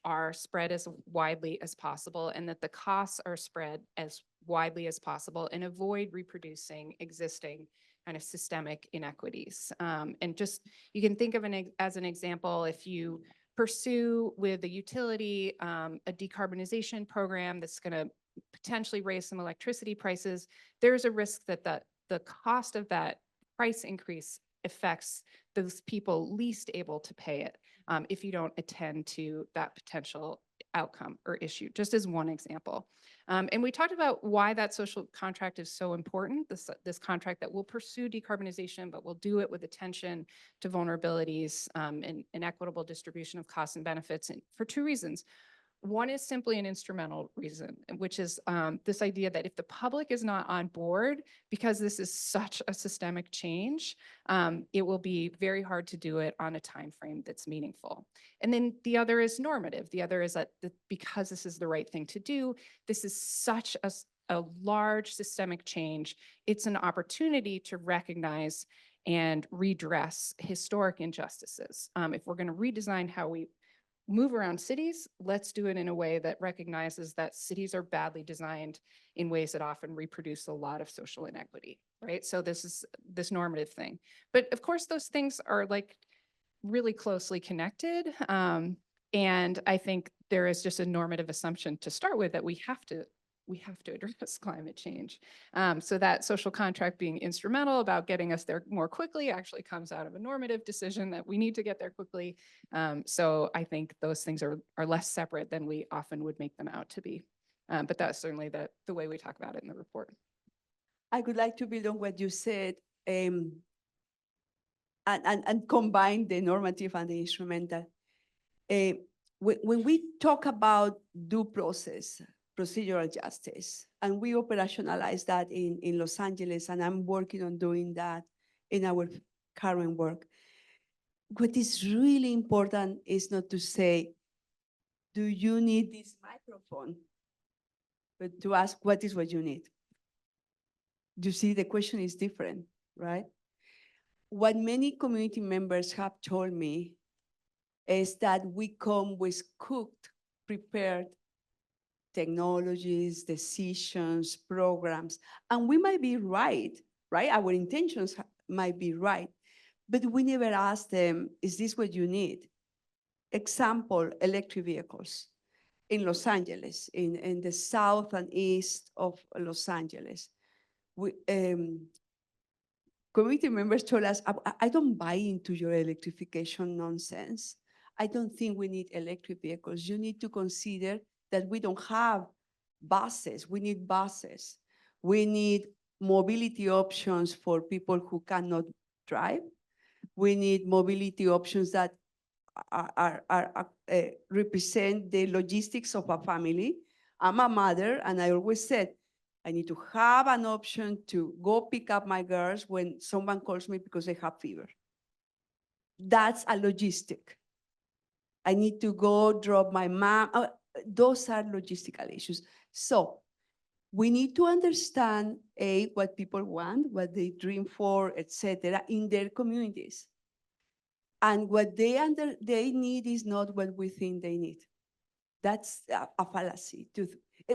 are spread as widely as possible, and that the costs are spread as widely as possible, and avoid reproducing existing kind of systemic inequities. And just, you can think of as an example, if you pursue with the utility a decarbonization program that's going to potentially raise some electricity prices, there's a risk that the cost of that price increase affects those people least able to pay it if you don't attend to that potential outcome or issue, just as one example. And we talked about why that social contract is so important, this contract that will pursue decarbonization, but will do it with attention to vulnerabilities and equitable distribution of costs and benefits, and for 2 reasons. One is simply an instrumental reason, which is this idea that if the public is not on board, because this is such a systemic change, it will be very hard to do it on a time frame that's meaningful. And then the other is normative. The other is that because this is the right thing to do, this is such a large systemic change, it's an opportunity to recognize and redress historic injustices. If we're going to redesign how we move around cities, let's do it in a way that recognizes that cities are badly designed in ways that often reproduce a lot of social inequity, right? So this is this normative thing. But of course, those things are like really closely connected. And I think there is just a normative assumption to start with that we have to address climate change. So that social contract being instrumental about getting us there more quickly actually comes out of a normative decision that we need to get there quickly. So I think those things are less separate than we often would make them out to be. But that's certainly the way we talk about it in the report. I would like to build on what you said and combine the normative and the instrumental. When we talk about due process, procedural justice, and we operationalize that in Los Angeles, and I'm working on doing that in our current work. What is really important is not to say, do you need this microphone? But to ask, what is what you need? You see, the question is different, right? What many community members have told me is that we come with cooked, prepared technologies, decisions, programs, and we might be right? Our intentions might be right, but we never ask them, is this what you need? Example, electric vehicles. in Los Angeles, in the south and east of Los Angeles. We, committee members told us, I don't buy into your electrification nonsense. I don't think we need electric vehicles. You need to consider that we don't have buses. We need buses. We need mobility options for people who cannot drive. We need mobility options that represent the logistics of a family. I'm a mother, and I always said, I need to have an option to go pick up my girls when someone calls me because they have fever. That's a logistic. I need to go drop my mom. Those are logistical issues. So we need to understand, what people want, what they dream for, etc., in their communities. And what they need is not what we think they need. That's a fallacy.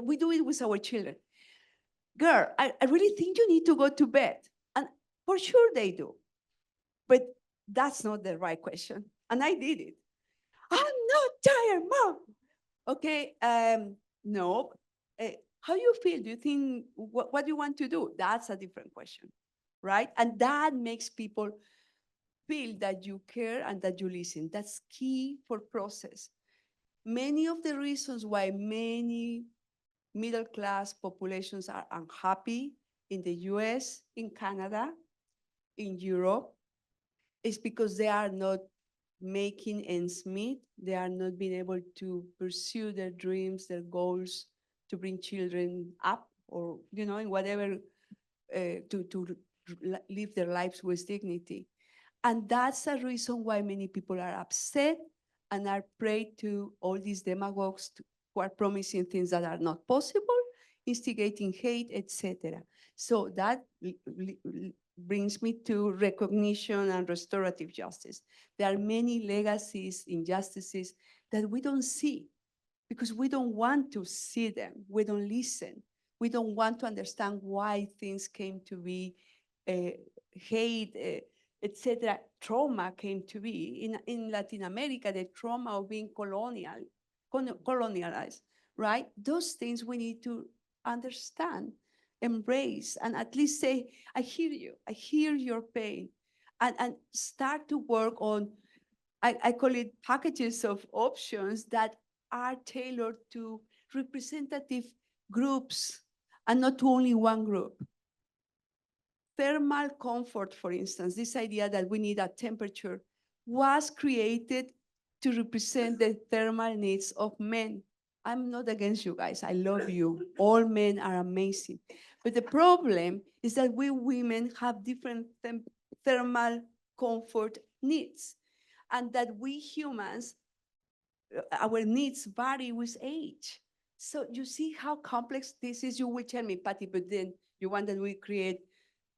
We do it with our children. Girl, I really think you need to go to bed. And for sure they do. But that's not the right question. And I did it. I'm not tired, Mom. Okay, no. How do you feel? Do you think, what do you want to do? That's a different question, right? And that makes people feel that you care and that you listen. That's key for process. Many of the reasons why many middle class populations are unhappy in the US, in Canada, in Europe, is because they are not making ends meet. They are not being able to pursue their dreams, their goals, to bring children up, or, in whatever, to live their lives with dignity. And that's a reason why many people are upset and are prey to all these demagogues who are promising things that are not possible, instigating hate, etc. So that brings me to recognition and restorative justice. There are many legacies, injustices that we don't see because we don't want to see them. We don't listen. We don't want to understand why things came to be, hate, etc. Trauma came to be. In Latin America, the trauma of being colonialized, right? Those things we need to understand, embrace, and at least say, I hear your pain, and start to work on, I call it packages of options that are tailored to representative groups and not to only one group. Thermal comfort, for instance, this idea that we need a temperature was created to represent the thermal needs of men. I'm not against you guys. I love you. All men are amazing. But the problem is that we women have different thermal comfort needs, and that we humans, our needs vary with age. So you see how complex this is. You will tell me, Patty, but then you want that we create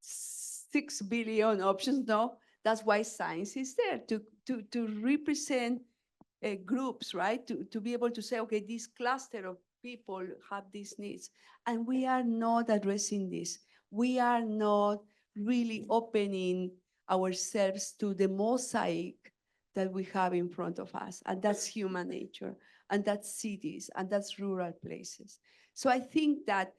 6 billion options? No, that's why science is there, to represent groups, right? To be able to say, okay, this cluster of people have these needs. And we are not addressing this. We are not really opening ourselves to the mosaic that we have in front of us. And that's human nature, and that's cities, and that's rural places. So I think that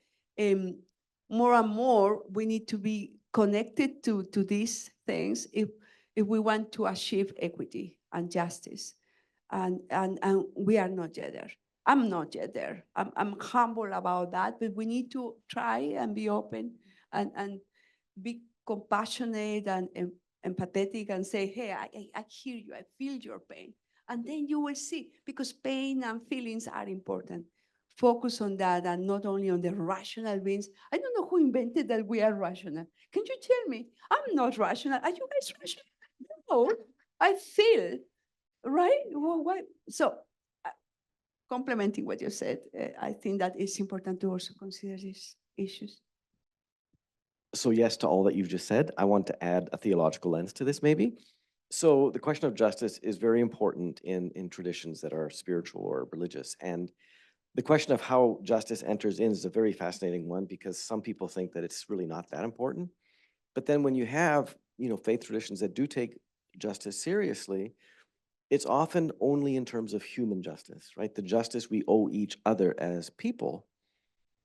more and more we need to be connected to these things if we want to achieve equity and justice. And we are not yet there. I'm not yet there. I'm humble about that, but we need to try and be open and be compassionate and empathetic and say, hey, I hear you, I feel your pain. And then you will see, because pain and feelings are important. Focus on that and not only on the rational beings. I don't know who invented that we are rational. Can you tell me? I'm not rational. Are you guys rational? No, I feel, right? Well, why? So, complementing what you said, I think that it's important to also consider these issues. So yes, to all that you've just said, I want to add a theological lens to this maybe. So the question of justice is very important in traditions that are spiritual or religious. And the question of how justice enters in is a very fascinating one, because some people think that it's really not that important. But then when you have, faith traditions that do take justice seriously, it's often only in terms of human justice, right? The justice we owe each other as people.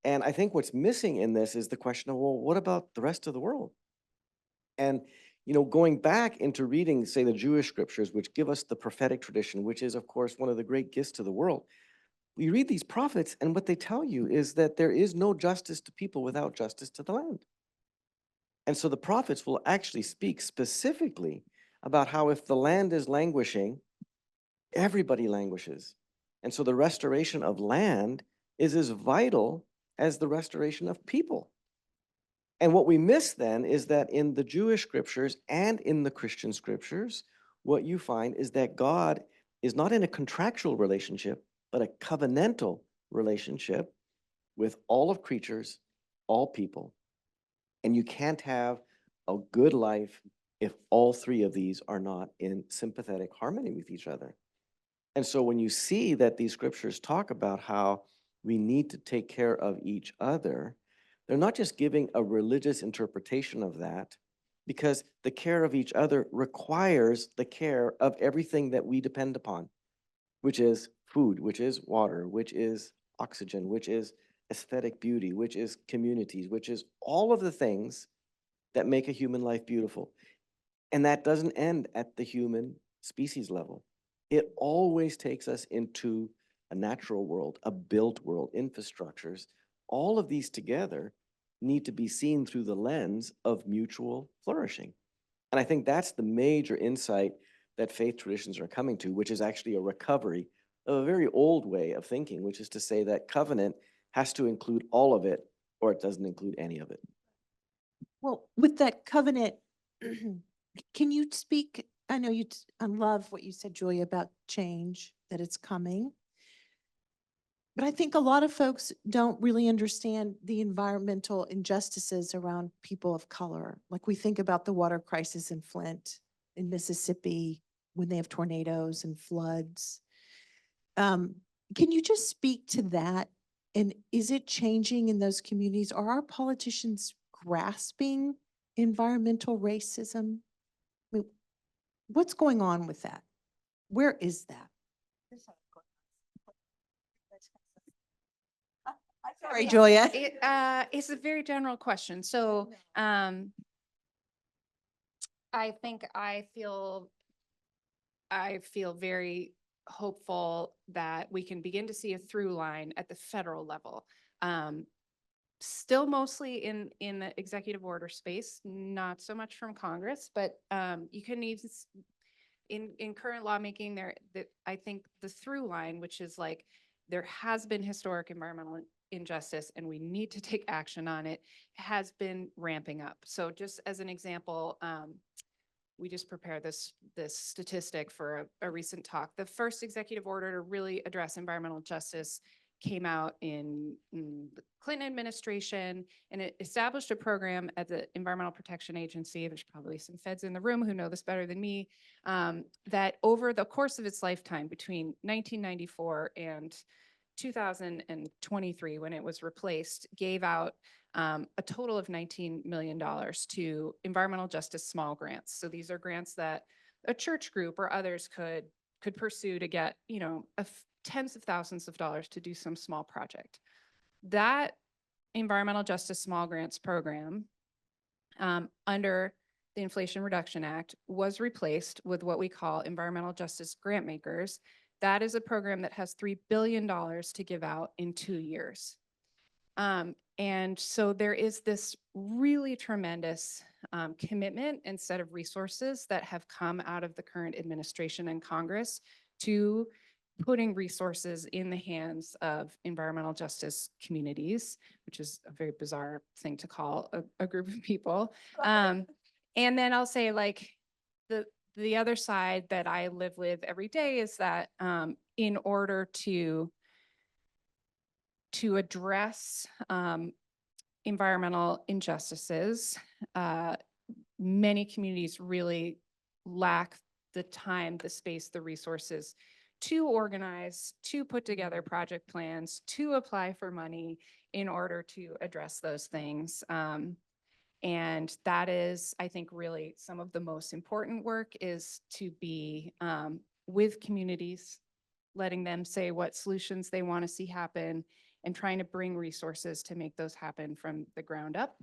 And I think what's missing in this is the question of, well, what about the rest of the world? And, going back into reading, say, the Jewish scriptures, which give us the prophetic tradition, which is, of course, one of the great gifts to the world. We read these prophets, and what they tell you is that there is no justice to people without justice to the land. And so the prophets will actually speak specifically about how if the land is languishing, everybody languishes. And so the restoration of land is as vital as the restoration of people. And what we miss then is that in the Jewish scriptures and in the Christian scriptures, what you find is that God is not in a contractual relationship, but a covenantal relationship with all of creatures, all people. And you can't have a good life if all three of these are not in sympathetic harmony with each other. And so when you see that these scriptures talk about how we need to take care of each other, they're not just giving a religious interpretation of that, because the care of each other requires the care of everything that we depend upon, which is food, which is water, which is oxygen, which is aesthetic beauty, which is communities, which is all of the things that make a human life beautiful. And that doesn't end at the human species level. It always takes us into a natural world, a built world, infrastructures. All of these together need to be seen through the lens of mutual flourishing. And I think that's the major insight that faith traditions are coming to, which is actually a recovery of a very old way of thinking, which is to say that covenant has to include all of it, or it doesn't include any of it. Well, with that covenant, can you speak? I know I love what you said, Julia, about change, that it's coming. But I think a lot of folks don't really understand the environmental injustices around people of color. Like we think about the water crisis in Flint, in Mississippi, when they have tornadoes and floods. Can you just speak to that? And is it changing in those communities? Are our politicians grasping environmental racism? I mean, what's going on with that? Where is that? Sorry, Julia. It's a very general question. So, I think I feel very hopeful that we can begin to see a through line at the federal level. Still mostly in the executive order space, not so much from Congress, but you can even in current lawmaking there, that I think the through line, which is like there has been historic environmental injustice and we need to take action on it, has been ramping up. So just as an example, we just prepared this statistic for a recent talk. The first executive order to really address environmental justice came out in the Clinton administration, and it established a program at the Environmental Protection Agency. There's probably some feds in the room who know this better than me, that over the course of its lifetime between 1994 and 2023, when it was replaced, gave out a total of $19 million to environmental justice small grants. So these are grants that a church group or others could pursue to get, tens of thousands of dollars to do some small project. That environmental justice small grants program under the Inflation Reduction Act was replaced with what we call environmental justice grant makers. That is a program that has $3 billion to give out in 2 years. And so there is this really tremendous commitment and set of resources that have come out of the current administration and Congress to putting resources in the hands of environmental justice communities, which is a very bizarre thing to call a group of people. And then I'll say, like, the other side that I live with every day is that in order to address environmental injustices, many communities really lack the time, the space, the resources to organize, to put together project plans, to apply for money in order to address those things. And that is, I think, really some of the most important work is to be with communities, letting them say what solutions they want to see happen and trying to bring resources to make those happen from the ground up.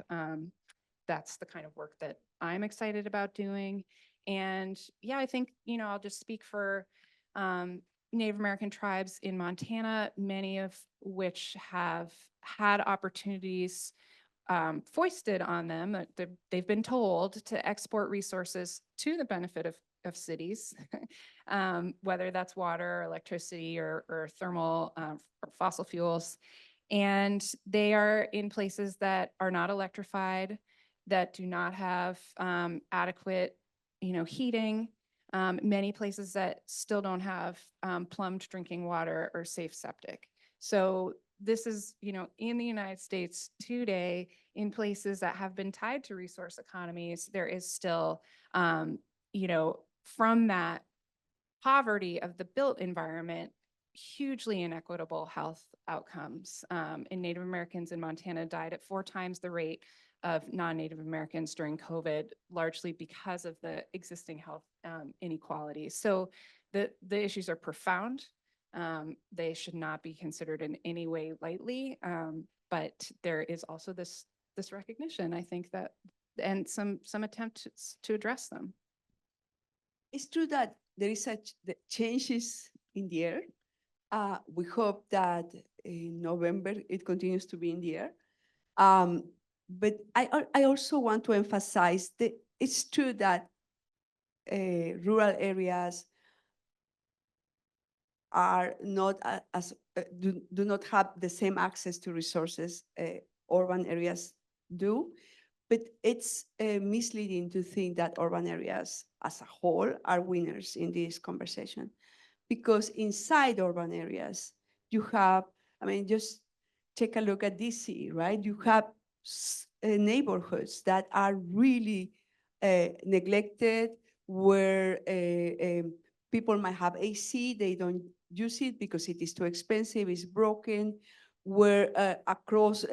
That's the kind of work that I'm excited about doing. And yeah, I think, I'll just speak for Native American tribes in Montana, many of which have had opportunities foisted on them that they've been told to export resources to the benefit of cities, whether that's water, or electricity, or thermal or fossil fuels. And they are in places that are not electrified, that do not have adequate, heating. Many places that still don't have plumbed drinking water or safe septic. So this is, in the United States today, in places that have been tied to resource economies, there is still, from that poverty of the built environment, hugely inequitable health outcomes. And Native Americans in Montana died at 4 times the rate of non-Native Americans during COVID, largely because of the existing health inequalities. So the issues are profound. They should not be considered in any way lightly, but there is also this recognition, I think, that, and some attempt to address them. It's true that there is the changes in the air. We hope that in November it continues to be in the air. But I also want to emphasize that it's true that rural areas are not do not have the same access to resources urban areas do. But it's misleading to think that urban areas as a whole are winners in this conversation, because inside urban areas, you have, just take a look at DC, right? You have neighborhoods that are really neglected, where people might have AC, they don't use it because it is too expensive, it's broken, where across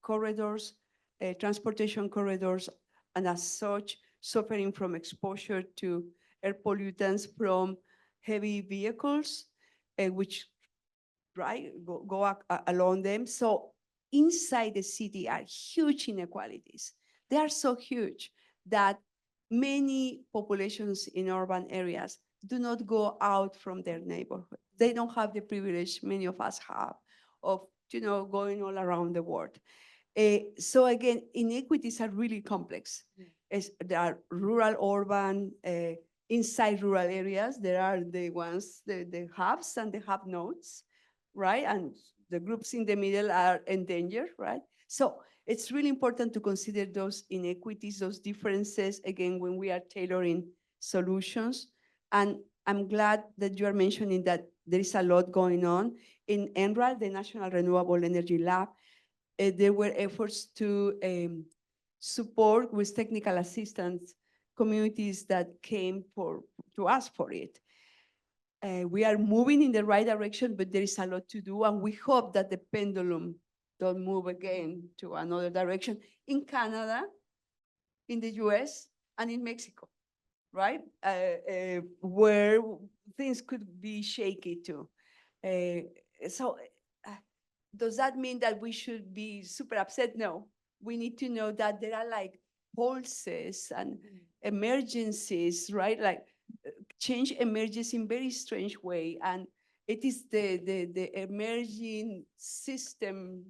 corridors, transportation corridors, and as such, suffering from exposure to air pollutants from heavy vehicles, which go along them. So inside the city are huge inequalities. They are so huge that many populations in urban areas do not go out from their neighborhood. They don't have the privilege many of us have of going all around the world. So again, inequities are really complex. There are rural, urban, inside rural areas. There are the ones, the haves and the have-nots, right? And the groups in the middle are endangered, right? So it's really important to consider those inequities, those differences, again, when we are tailoring solutions. And I'm glad that you are mentioning that there is a lot going on. In NREL, the National Renewable Energy Lab, there were efforts to support with technical assistance communities that came to ask for it. We are moving in the right direction, but there is a lot to do, and we hope that the pendulum don't move again to another direction in Canada, in the US, and in Mexico, right? Where things could be shaky too. So does that mean that we should be super upset? No, we need to know that there are like pulses and emergencies, right? Like change emerges in very strange way, and it is the emerging system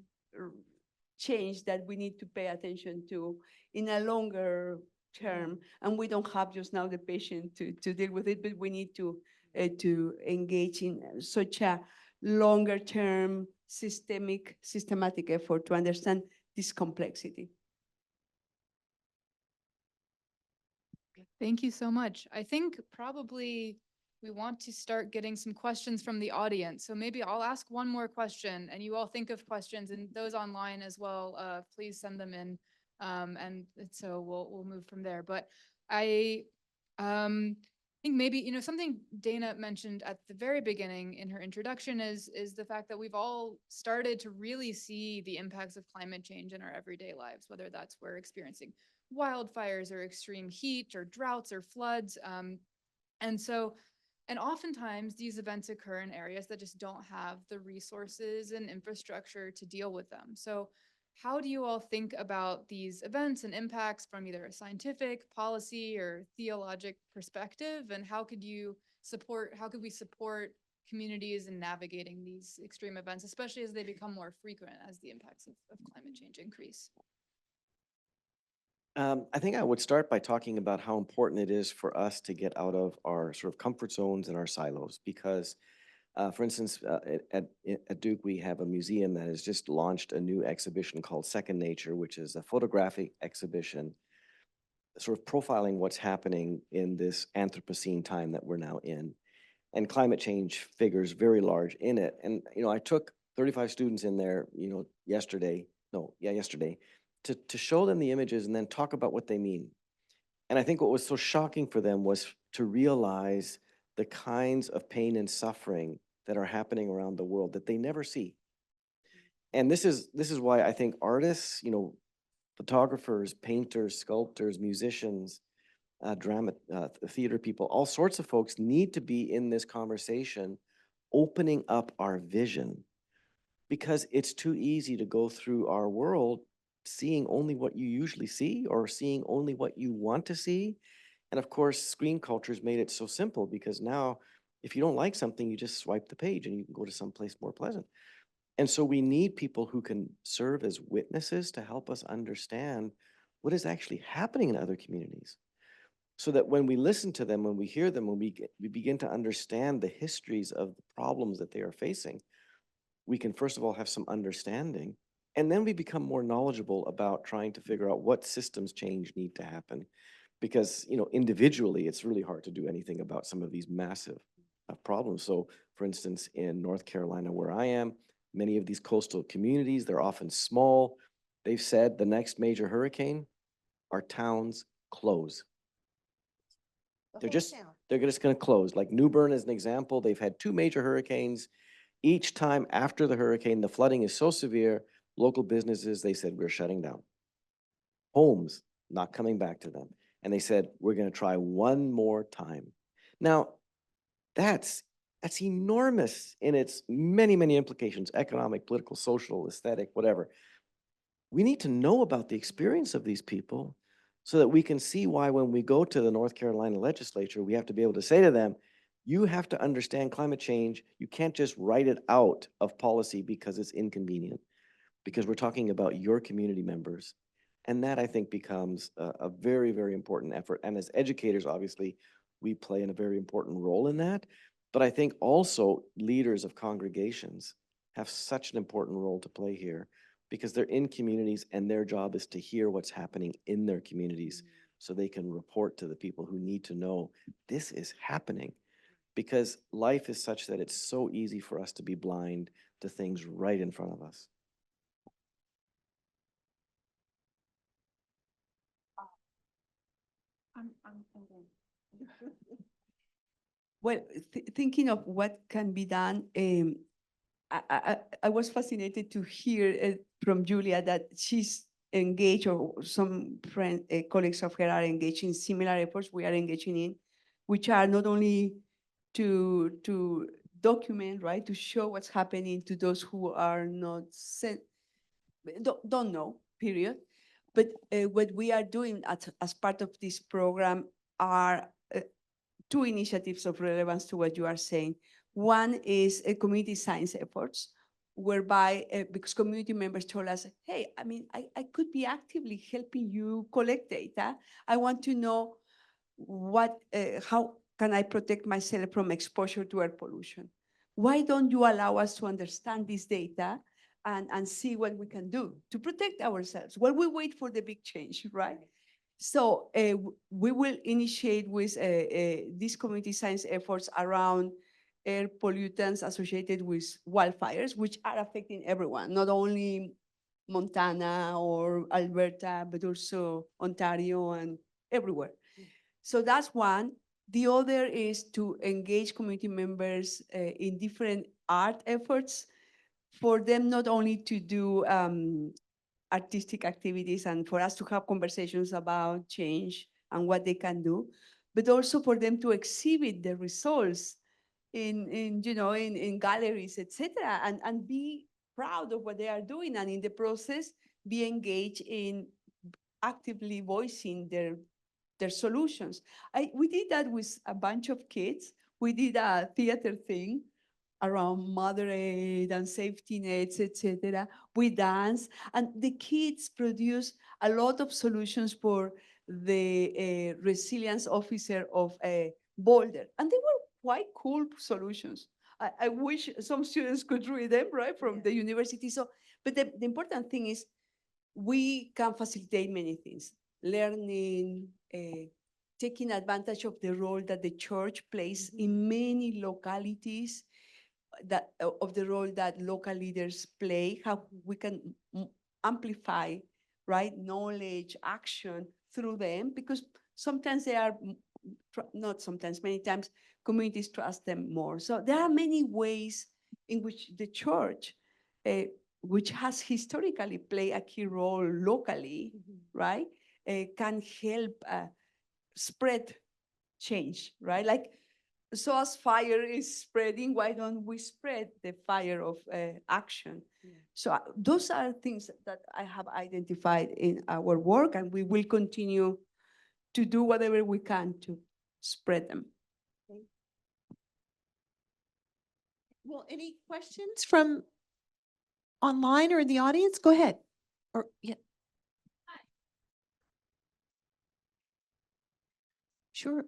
change that we need to pay attention to in a longer term. And we don't have just now the patience to deal with it, but we need to engage in such a longer term systematic effort to understand this complexity. Thank you so much. I think probably we want to start getting some questions from the audience. So maybe I'll ask one more question and you all think of questions, and those online as well, please send them in. And so we'll move from there. But I think maybe, something Dana mentioned at the very beginning in her introduction is the fact that we've all started to really see the impacts of climate change in our everyday lives, whether that's we're experiencing wildfires or extreme heat or droughts or floods. And so And oftentimes these events occur in areas that just don't have the resources and infrastructure to deal with them. So how do you all think about these events and impacts from either a scientific, policy, or theologic perspective? And how could we support communities in navigating these extreme events, especially as they become more frequent as the impacts of climate change increase? I think I would start by talking about how important it is for us to get out of our sort of comfort zones and our silos, because, for instance, at Duke, we have a museum that has just launched a new exhibition called Second Nature, which is a photographic exhibition, sort of profiling what's happening in this Anthropocene time that we're now in. And climate change figures very large in it. And, I took 35 students in there, yesterday, to show them the images and then talk about what they mean. And I think what was so shocking for them was to realize the kinds of pain and suffering that are happening around the world that they never see. And this is why I think artists, photographers, painters, sculptors, musicians, theater people, all sorts of folks need to be in this conversation, opening up our vision, because it's too easy to go through our world seeing only what you usually see or seeing only what you want to see. And of course, screen culture's made it so simple, because now if you don't like something, you just swipe the page and you can go to someplace more pleasant. And so we need people who can serve as witnesses to help us understand what is actually happening in other communities, so that when we listen to them, when we hear them, when we begin to understand the histories of the problems that they are facing, we can first of all have some understanding, and then we become more knowledgeable about trying to figure out what systems change need to happen. Because, individually, it's really hard to do anything about some of these massive problems. So, for instance, in North Carolina, where I am, many of these coastal communities, they're often small. They've said the next major hurricane, our towns close. They're just going to close. Like New Bern is an example. They've had 2 major hurricanes. Each time after the hurricane, the flooding is so severe, local businesses, they said, we're shutting down. Homes, not coming back to them. And they said, we're going to try one more time. Now, that's enormous in its many, many implications: economic, political, social, aesthetic, whatever. We need to know about the experience of these people so that we can see why, when we go to the North Carolina legislature, we have to be able to say to them, you have to understand climate change. You can't just write it out of policy because it's inconvenient, because we're talking about your community members. And that, I think, becomes a very, very important effort. And as educators, obviously, we play in a very important role in that. But I think also leaders of congregations have such an important role to play here, because they're in communities and their job is to hear what's happening in their communities so they can report to the people who need to know this is happening. Because life is such that it's so easy for us to be blind to things right in front of us. I'm thinking. Well, thinking of what can be done, I was fascinated to hear from Julia that she's engaged, or some friends, colleagues of her are engaged in similar efforts we are engaging in, which are not only to document, right, to show what's happening to those who are not don't know, period. But what we are doing as part of this program are 2 initiatives of relevance to what you are saying. One is a community science efforts, whereby, because community members told us, hey, I could be actively helping you collect data. I want to know how can I protect myself from exposure to air pollution? Why don't you allow us to understand this data and see what we can do to protect ourselves while we wait for the big change, right? So we will initiate with these community science efforts around air pollutants associated with wildfires, which are affecting everyone, not only Montana or Alberta, but also Ontario and everywhere. So that's one. The other is to engage community members in different art efforts, for them not only to do artistic activities and for us to have conversations about change and what they can do, but also for them to exhibit the results in galleries, etc., and be proud of what they are doing, and in the process be engaged in actively voicing their solutions. We did that with a bunch of kids. We did a theater thing around moderate and safety nets, etc. We dance, and the kids produce a lot of solutions for the resilience officer of Boulder, and they were quite cool solutions. I wish some students could read them, right, from the university. So, but the important thing is we can facilitate many things, learning, taking advantage of the role that the church plays in many localities, of the role that local leaders play, how we can amplify, right, knowledge, action through them, because sometimes they are, not sometimes, many times, communities trust them more. So there are many ways in which the church, which has historically played a key role locally, right, can help spread change, right? Like, so as fire is spreading, why don't we spread the fire of action? So those are things that I have identified in our work, and we will continue to do whatever we can to spread them. Well, any questions from online or in the audience? Go ahead. Or, yeah. Sure.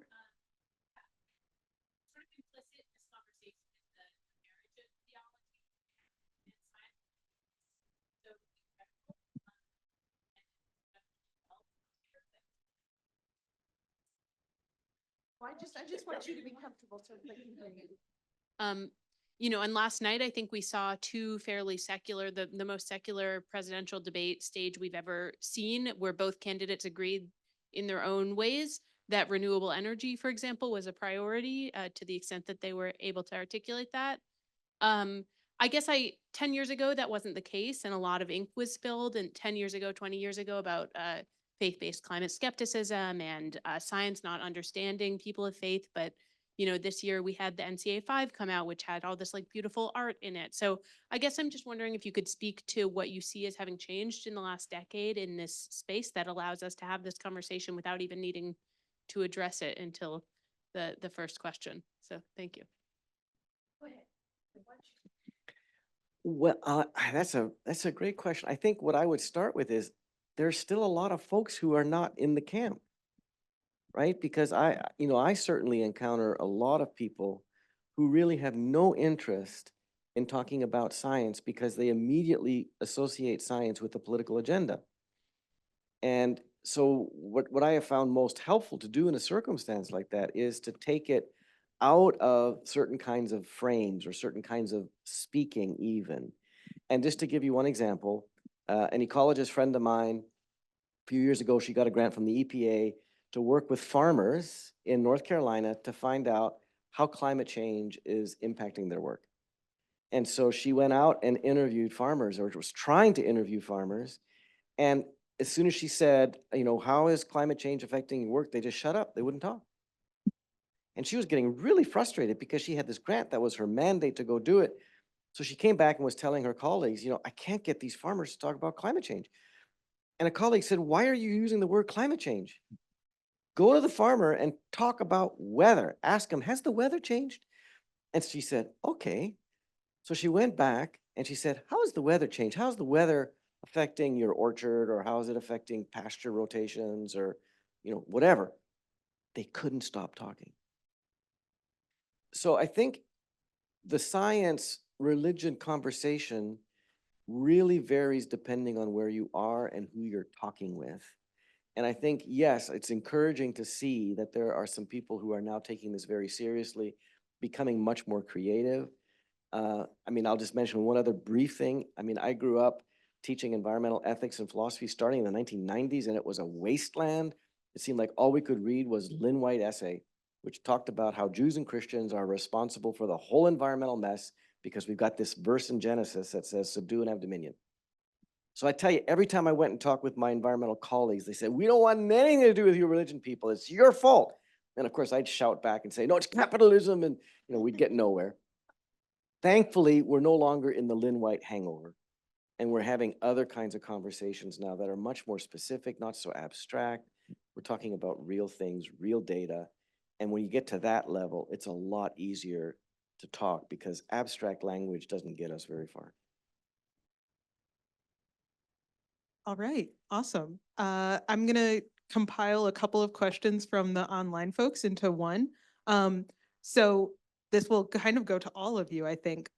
I just want you to be comfortable so they can hear you. And last night, I think we saw two fairly secular, the most secular presidential debate stage we've ever seen, where both candidates agreed in their own ways that renewable energy, for example, was a priority to the extent that they were able to articulate that. I guess 10 years ago, that wasn't the case, and a lot of ink was spilled, and 10 years ago, 20 years ago, about faith-based climate skepticism and science not understanding people of faith. But this year we had the NCA 5 come out, which had all this like beautiful art in it. So I guess I'm just wondering if you could speak to what you see as having changed in the last decade in this space that allows us to have this conversation without even needing to address it until the first question. So thank you. Well, that's a great question. I think what I would start with is there's still a lot of folks who are not in the camp, right? Because I certainly encounter a lot of people who really have no interest in talking about science because they immediately associate science with the political agenda. And so what I have found most helpful to do in a circumstance like that is to take it out of certain kinds of frames or certain kinds of speaking even. And just to give you one example, an ecologist friend of mine, a few years ago, she got a grant from the EPA to work with farmers in North Carolina to find out how climate change is impacting their work. And so she went out and interviewed farmers, or was trying to interview farmers. And as soon as she said, how is climate change affecting your work, they just shut up. They wouldn't talk. And she was getting really frustrated because she had this grant that was her mandate to go do it. So she came back and was telling her colleagues, I can't get these farmers to talk about climate change. And a colleague said, why are you using the word climate change? Go to the farmer and talk about weather. Ask him, has the weather changed? And she said, okay. So she went back and she said, how has the weather changed? How's the weather affecting your orchard, or how is it affecting pasture rotations, or whatever? They couldn't stop talking. So I think the science religion conversation really varies depending on where you are and who you're talking with. And I think, yes, it's encouraging to see that there are some people who are now taking this very seriously, becoming much more creative. I'll just mention one other brief thing. I grew up teaching environmental ethics and philosophy starting in the 1990s, and it was a wasteland. It seemed like all we could read was Lynn White essay, which talked about how Jews and Christians are responsible for the whole environmental mess because we've got this verse in Genesis that says, subdue and have dominion. So I tell you, every time I went and talked with my environmental colleagues, they said, we don't want anything to do with your religion, people. It's your fault. And of course, I'd shout back and say, no, it's capitalism. And, we'd get nowhere. Thankfully, we're no longer in the Lynn White hangover. And we're having other kinds of conversations now that are much more specific, not so abstract. We're talking about real things, real data. And when you get to that level, it's a lot easier to talk because abstract language doesn't get us very far. All right, awesome. I'm gonna compile a couple of questions from the online folks into one. So this will kind of go to all of you, I think.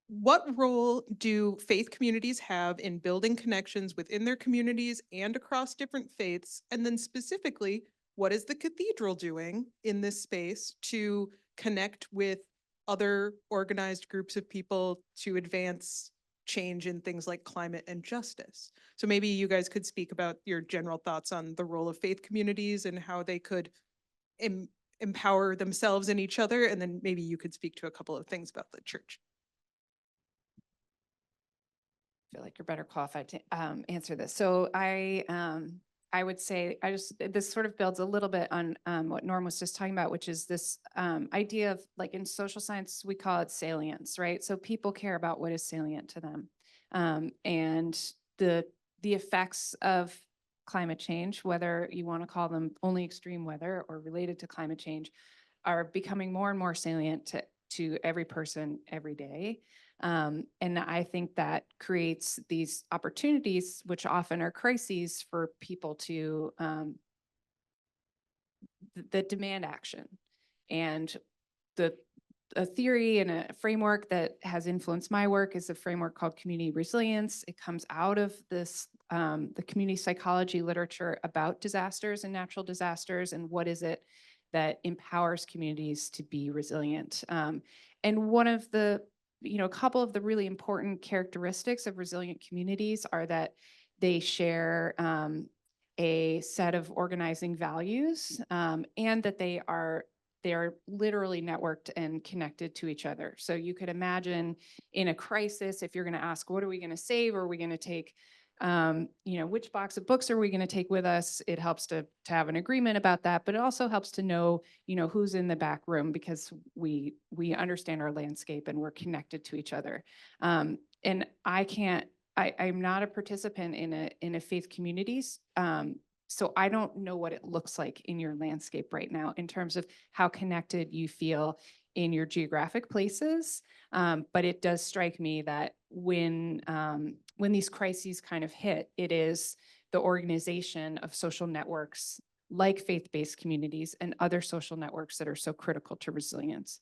What role do faith communities have in building connections within their communities and across different faiths? And then specifically, what is the cathedral doing in this space to connect with other organized groups of people to advance change in things like climate and justice? So maybe you guys could speak about your general thoughts on the role of faith communities and how they could empower themselves and each other. And then maybe you could speak to a couple of things about the church. Feel like you're better qualified to answer this. So I would say this sort of builds a little bit on what Norm was just talking about, which is this idea of, like, in social science we call it salience, right? So people care about what is salient to them, and the effects of climate change, whether you want to call them only extreme weather or related to climate change, are becoming more and more salient to every person every day. And I think that creates these opportunities, which often are crises, for people to that demand action. And a theory and a framework that has influenced my work is a framework called community resilience. It comes out of this the community psychology literature about disasters and natural disasters, and what is it that empowers communities to be resilient. And one of the a couple of the really important characteristics of resilient communities are that they share a set of organizing values, and that they are literally networked and connected to each other. So you could imagine in a crisis, if you're going to ask, what are we going to save? Or are we going to take, which box of books are we going to take with us? It helps to have an agreement about that, but it also helps to know, who's in the back room, because we understand our landscape and we're connected to each other. And I'm not a participant in a faith communities. So I don't know what it looks like in your landscape right now in terms of how connected you feel in your geographic places. But it does strike me that when these crises kind of hit, it is the organization of social networks like faith-based communities and other social networks that are so critical to resilience.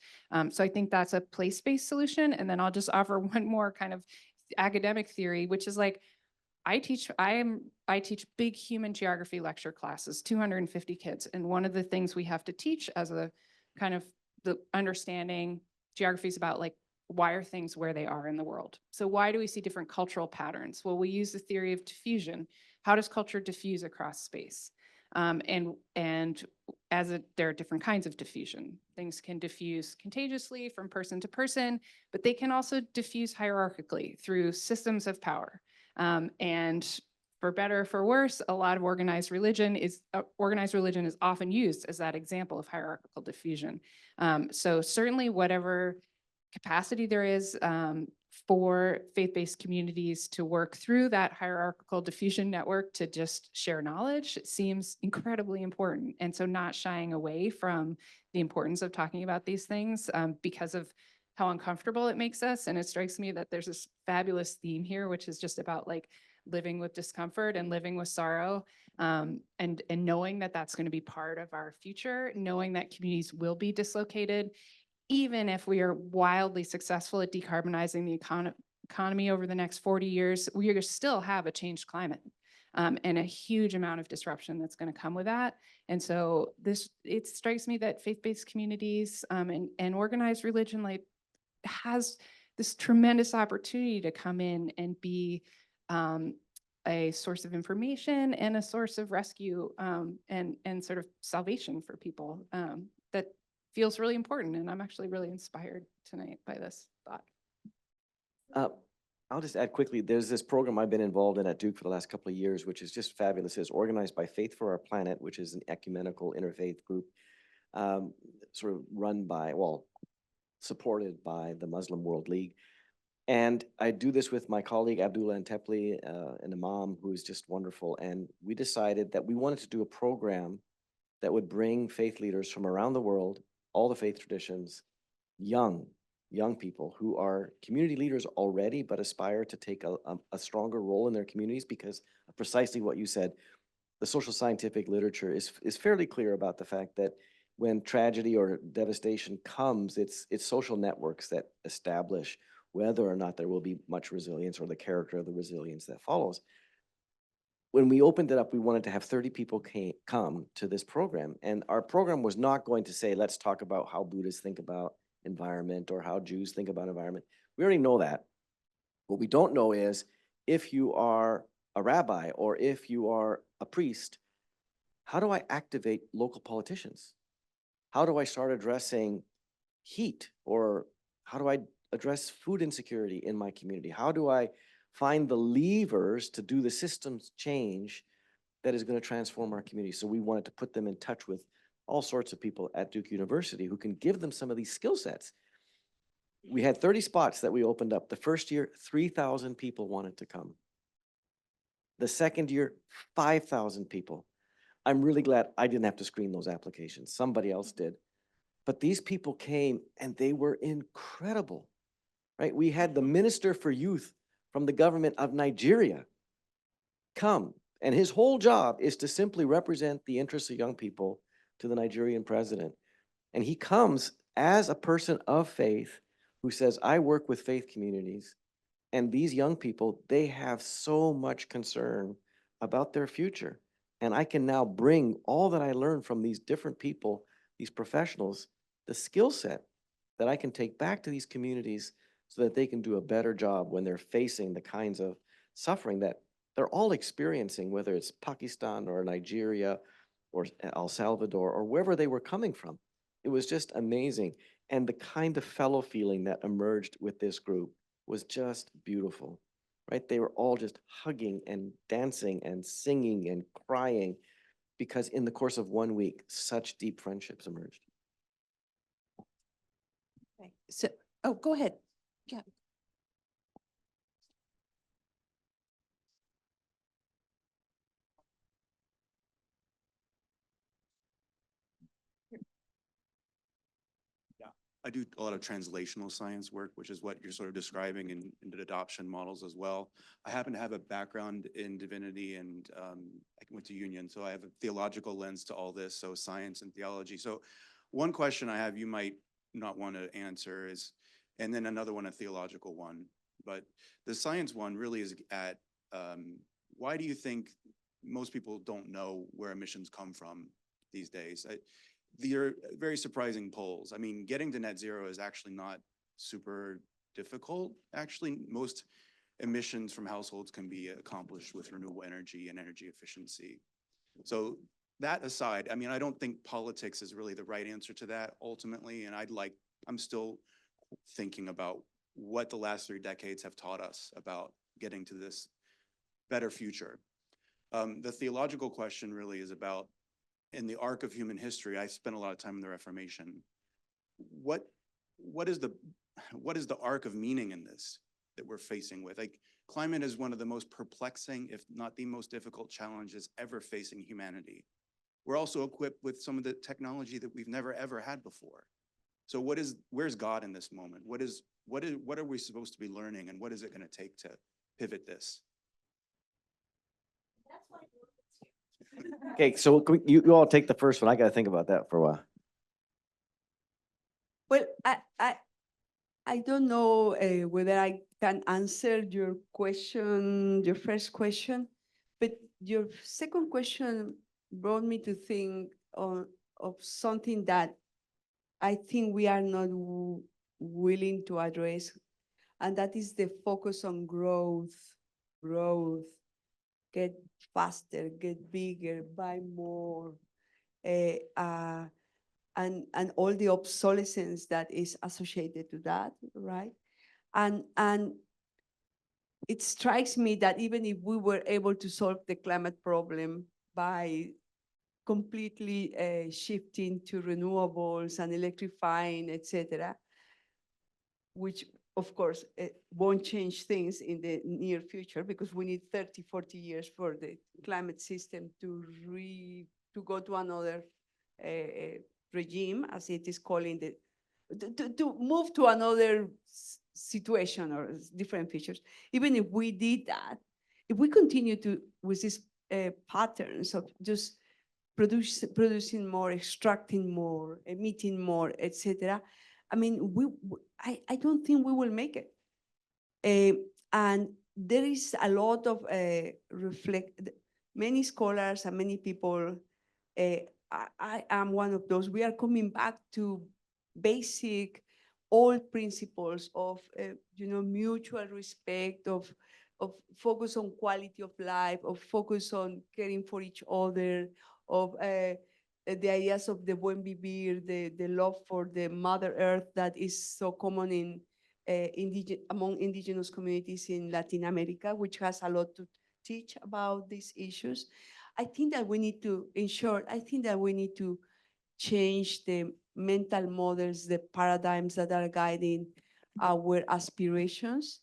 So I think that's a place-based solution. And then I'll just offer one more kind of academic theory, which is like, I teach big human geography lecture classes, 250 kids. And one of the things we have to teach as a kind of the understanding geography is about, like, why are things where they are in the world? So why do we see different cultural patterns? Well, we use the theory of diffusion. How does culture diffuse across space? And there are different kinds of diffusion. Things can diffuse contagiously from person to person, but they can also diffuse hierarchically through systems of power. And for better or for worse, a lot of organized religion is often used as that example of hierarchical diffusion. So certainly whatever capacity there is for faith-based communities to work through that hierarchical diffusion network to just share knowledge, it seems incredibly important. And so not shying away from the importance of talking about these things because of how uncomfortable it makes us. And it strikes me that there's this fabulous theme here, which is just about, like, living with discomfort and living with sorrow, and knowing that that's going to be part of our future, knowing that communities will be dislocated, even if we are wildly successful at decarbonizing the economy over the next 40 years, we are still have a changed climate, and a huge amount of disruption that's going to come with that. And so it strikes me that faith-based communities and organized religion, like, has this tremendous opportunity to come in and be a source of information and a source of rescue, and sort of salvation for people, that feels really important. And I'm actually really inspired tonight by this thought. I'll just add quickly, there's this program I've been involved in at Duke for the last couple of years, which is just fabulous. It's organized by Faith for Our Planet, which is an ecumenical interfaith group, sort of run by, well, supported by the Muslim World League. And I do this with my colleague Abdullah Antepli, an imam who is just wonderful. And we decided that we wanted to do a program that would bring faith leaders from around the world, all the faith traditions, young people who are community leaders already, but aspire to take a stronger role in their communities because of precisely what you said. The social scientific literature is fairly clear about the fact that when tragedy or devastation comes, it's social networks that establish whether or not there will be much resilience or the character of the resilience that follows. When we opened it up, we wanted to have 30 people come to this program. And our program was not going to say, let's talk about how Buddhists think about environment or how Jews think about environment. We already know that. What we don't know is if you are a rabbi or if you are a priest, how do I activate local politicians? How do I start addressing heat? Or how do I address food insecurity in my community? How do I find the levers to do the systems change that is going to transform our community? So we wanted to put them in touch with all sorts of people at Duke University who can give them some of these skill sets. We had 30 spots that we opened up. The first year, 3,000 people wanted to come. The second year, 5,000 people. I'm really glad I didn't have to screen those applications. Somebody else did. But these people came and they were incredible, right? We had the Minister for Youth from the government of Nigeria come, and his whole job is to simply represent the interests of young people to the Nigerian president. And he comes as a person of faith who says, I work with faith communities, and these young people, they have so much concern about their future. And I can now bring all that I learned from these different people, these professionals, the skill set that I can take back to these communities so that they can do a better job when they're facing the kinds of suffering that they're all experiencing, whether it's Pakistan or Nigeria or El Salvador or wherever they were coming from. It was just amazing. And the kind of fellow feeling that emerged with this group was just beautiful, right? They were all just hugging and dancing and singing and crying because in the course of 1 week, such deep friendships emerged. Okay. So, oh, go ahead. Yeah. I do a lot of translational science work, which is what you're sort of describing in the adoption models as well. I happen to have a background in divinity and I went to Union, so I have a theological lens to all this, so science and theology. So one question I have you might not want to answer is, and then another one, a theological one, but the science one really is at, why do you think most people don't know where emissions come from these days? They're very surprising polls. I mean, getting to net zero is actually not super difficult. Actually, most emissions from households can be accomplished with renewable energy and energy efficiency. So that aside, I mean, I don't think politics is really the right answer to that ultimately. And I'm still thinking about what the last 3 decades have taught us about getting to this better future. The theological question really is about, in the arc of human history, I spent a lot of time in the Reformation. What is the arc of meaning in this that we're facing with? Like, climate is one of the most perplexing, if not the most difficult challenges ever facing humanity. We're also equipped with some of the technology that we've never ever had before. So where's God in this moment? What are we supposed to be learning, and what is it going to take to pivot this? Okay, so you all take the first one. I got to think about that for a while. Well, I don't know whether I can answer your question, your first question, but your second question brought me to think of something that I think we are not willing to address, and that is the focus on growth, get faster, get bigger, buy more, and all the obsolescence that is associated to that, right? And it strikes me that even if we were able to solve the climate problem by completely shifting to renewables and electrifying, etc., which of course won't change things in the near future because we need 30, 40 years for the climate system to go to another regime, as it is calling the, to move to another situation or different features. Even if we did that, if we continue to with these patterns of just producing more, extracting more, emitting more, etc., I mean, I don't think we will make it. And there is a lot of many scholars and many people, I am one of those, we are coming back to basic old principles of, mutual respect, of focus on quality of life, of focus on caring for each other, of the ideas of the buen vivir, the love for the Mother Earth that is so common in among indigenous communities in Latin America, which has a lot to teach about these issues. I think that we need to, in short, I think that we need to change the mental models, the paradigms that are guiding our aspirations.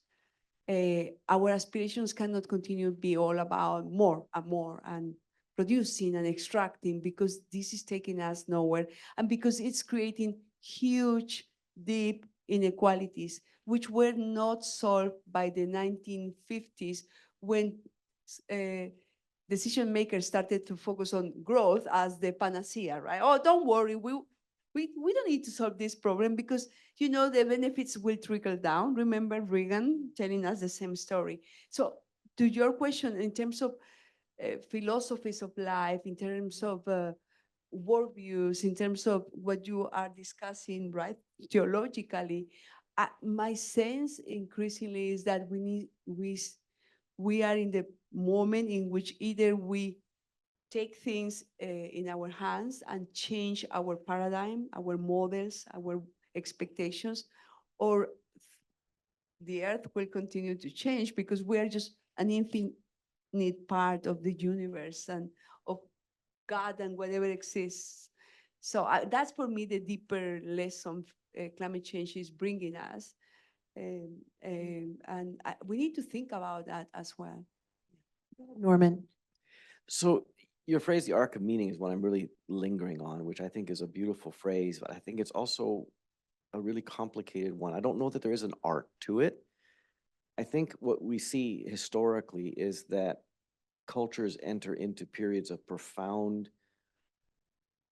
Our aspirations cannot continue to be all about more and more and producing and extracting, because this is taking us nowhere, and because it's creating huge, deep inequalities, which were not solved by the 1950s when decision makers started to focus on growth as the panacea, right? Oh, don't worry, we don't need to solve this problem because, the benefits will trickle down. Remember Reagan telling us the same story. So to your question, in terms of philosophies of life, in terms of worldviews, in terms of what you are discussing, right, theologically, my sense increasingly is that we are in the moment in which either we take things in our hands and change our paradigm, our models, our expectations, or the earth will continue to change because we are just an infinite part of the universe and of God and whatever exists. So that's for me the deeper lesson climate change is bringing us. And we need to think about that as well. Norman. So your phrase, the arc of meaning, is what I'm really lingering on, which I think is a beautiful phrase, but I think it's also a really complicated one. I don't know that there is an art to it. I think what we see historically is that cultures enter into periods of profound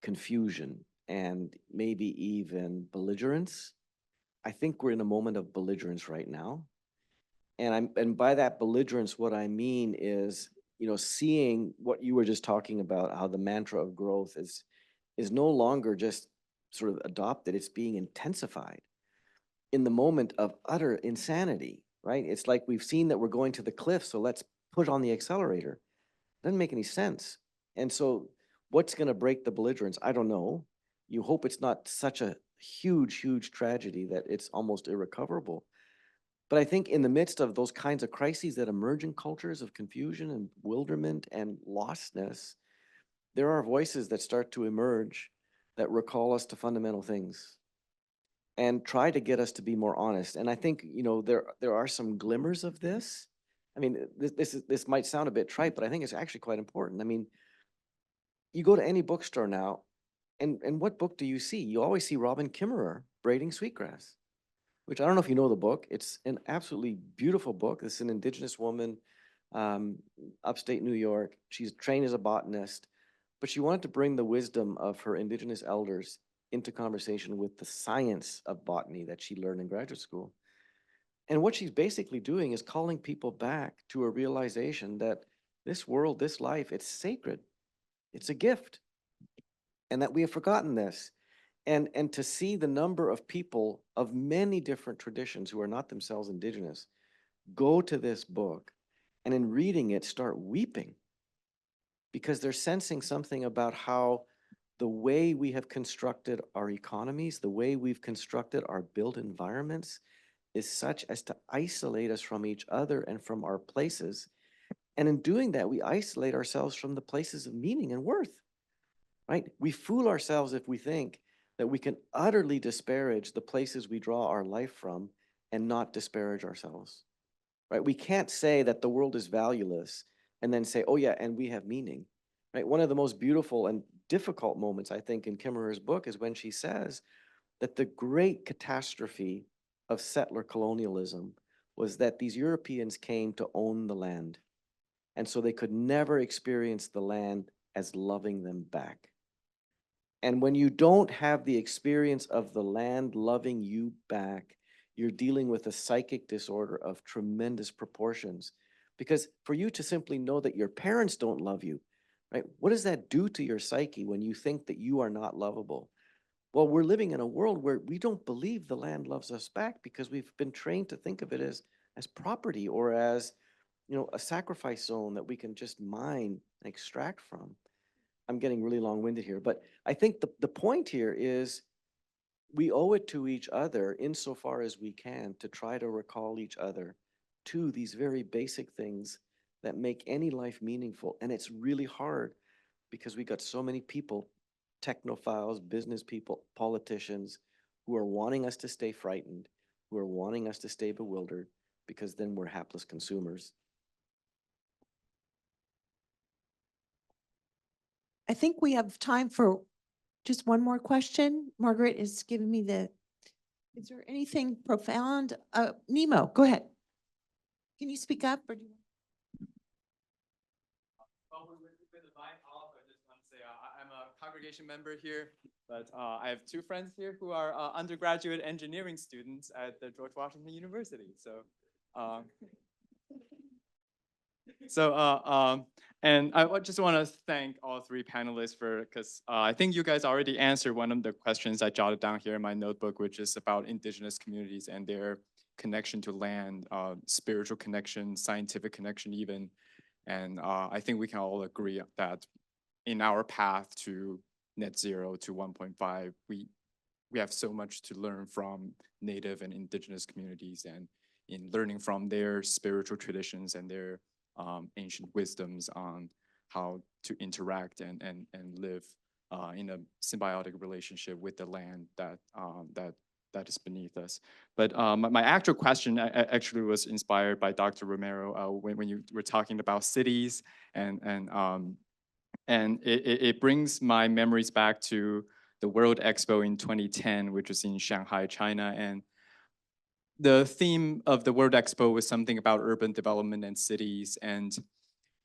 confusion and maybe even belligerence. I think we're in a moment of belligerence right now. And by that belligerence, what I mean is, seeing what you were just talking about, how the mantra of growth is no longer just sort of adopted, it's being intensified in the moment of utter insanity, right? It's like we've seen that we're going to the cliff, so let's put on the accelerator. Doesn't make any sense. And so what's going to break the belligerence? I don't know. You hope it's not such a huge, huge tragedy that it's almost irrecoverable. But I think in the midst of those kinds of crises that emerge in cultures of confusion and bewilderment and lostness, there are voices that start to emerge that recall us to fundamental things and try to get us to be more honest. And I think, there are some glimmers of this. I mean, this might sound a bit trite, but I think it's actually quite important. I mean, you go to any bookstore now, and what book do you see? You always see Robin Kimmerer braiding sweetgrass, which I don't know if you know the book. It's an absolutely beautiful book. It's an Indigenous woman, upstate New York. She's trained as a botanist, but she wanted to bring the wisdom of her Indigenous elders into conversation with the science of botany that she learned in graduate school. And what she's basically doing is calling people back to a realization that this world, this life, it's sacred. It's a gift. And that we have forgotten this. And to see the number of people of many different traditions who are not themselves Indigenous go to this book and in reading it start weeping because they're sensing something about how the way we have constructed our economies, the way we've constructed our built environments is such as to isolate us from each other and from our places. And in doing that, we isolate ourselves from the places of meaning and worth, right? We fool ourselves if we think that we can utterly disparage the places we draw our life from and not disparage ourselves, right? We can't say that the world is valueless and then say, oh yeah, and we have meaning, right? One of the most beautiful and difficult moments, I think, in Kimmerer's book is when she says that the great catastrophe of settler colonialism was that these Europeans came to own the land. And so they could never experience the land as loving them back. And when you don't have the experience of the land loving you back, you're dealing with a psychic disorder of tremendous proportions. Because for you to simply know that your parents don't love you, right? What does that do to your psyche when you think that you are not lovable? Well, we're living in a world where we don't believe the land loves us back because we've been trained to think of it as property or as, a sacrifice zone that we can just mine and extract from. I'm getting really long-winded here, but I think the point here is we owe it to each other insofar as we can to try to recall each other to these very basic things that make any life meaningful. And it's really hard because we got so many people, technophiles, business people, politicians, who are wanting us to stay frightened, who are wanting us to stay bewildered, because then we're hapless consumers. I think we have time for just one more question. Margaret is giving me is there anything profound? Nemo, go ahead. Can you speak up or do you? Well, with the mic off, I just want to say I'm a congregation member here, but I have two friends here who are undergraduate engineering students at the George Washington University. And I just want to thank all three panelists because I think you guys already answered one of the questions I jotted down here in my notebook, which is about indigenous communities and their connection to land, spiritual connection, scientific connection even. And I think we can all agree that in our path to net zero to 1.5, we have so much to learn from Native and indigenous communities and in learning from their spiritual traditions and their ancient wisdoms on how to interact and live in a symbiotic relationship with the land that is beneath us. But my actual question actually was inspired by Dr. Romero when you were talking about cities and it brings my memories back to the World Expo in 2010, which was in Shanghai, China. And the theme of the World Expo was something about urban development and cities. And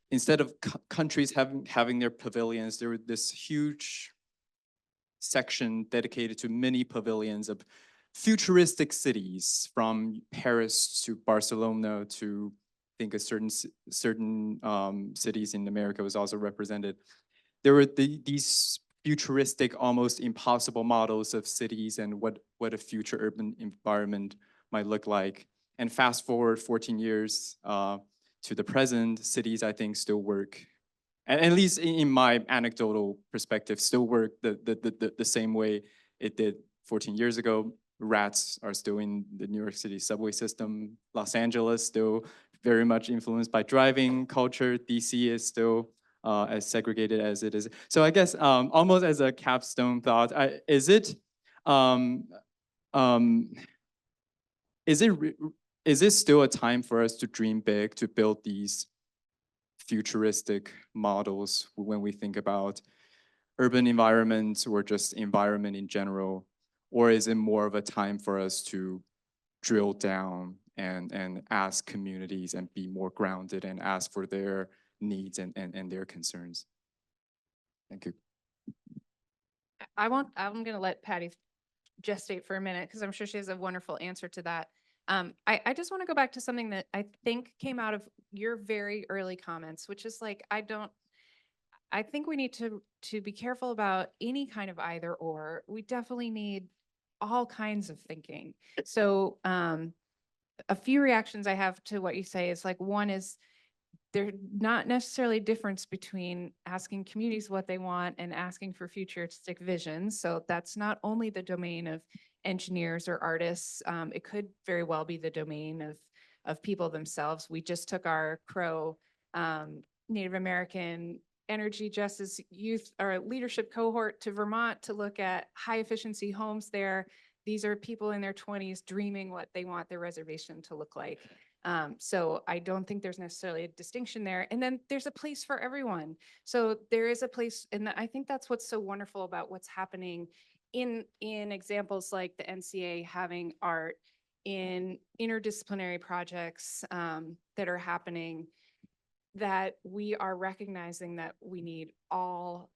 instead of countries having their pavilions, there was this huge section dedicated to mini pavilions of futuristic cities, from Paris to Barcelona to I think a certain cities in America was also represented. There were these futuristic, almost impossible models of cities and what a future urban environment might look like. And fast forward 14 years to the present, cities I think still work, and at least in my anecdotal perspective, still work the same way it did 14 years ago. Rats are still in the New York City subway system. Los Angeles still very much influenced by driving culture. DC is still as segregated as it is. So I guess almost as a capstone thought, is it still a time for us to dream big, to build these futuristic models when we think about urban environments or just environment in general? Or is it more of a time for us to drill down and ask communities and be more grounded and ask for their needs and their concerns? Thank you. I'm going to let Patty gestate for a minute because I'm sure she has a wonderful answer to that. I just want to go back to something that I think came out of your very early comments, which is like, I think we need to be careful about any kind of either or. We definitely need all kinds of thinking. So a few reactions I have to what you say is like, one is there's not necessarily a difference between asking communities what they want and asking for futuristic visions. So that's not only the domain of engineers or artists. It could very well be the domain of people themselves. We just took our Crow Native American Energy Justice Youth or Leadership Cohort to Vermont to look at high efficiency homes there. These are people in their 20s dreaming what they want their reservation to look like. So I don't think there's necessarily a distinction there. And then there's a place for everyone. So there is a place, and I think that's what's so wonderful about what's happening in examples like the NCA having art, in interdisciplinary projects that are happening, that we are recognizing that we need all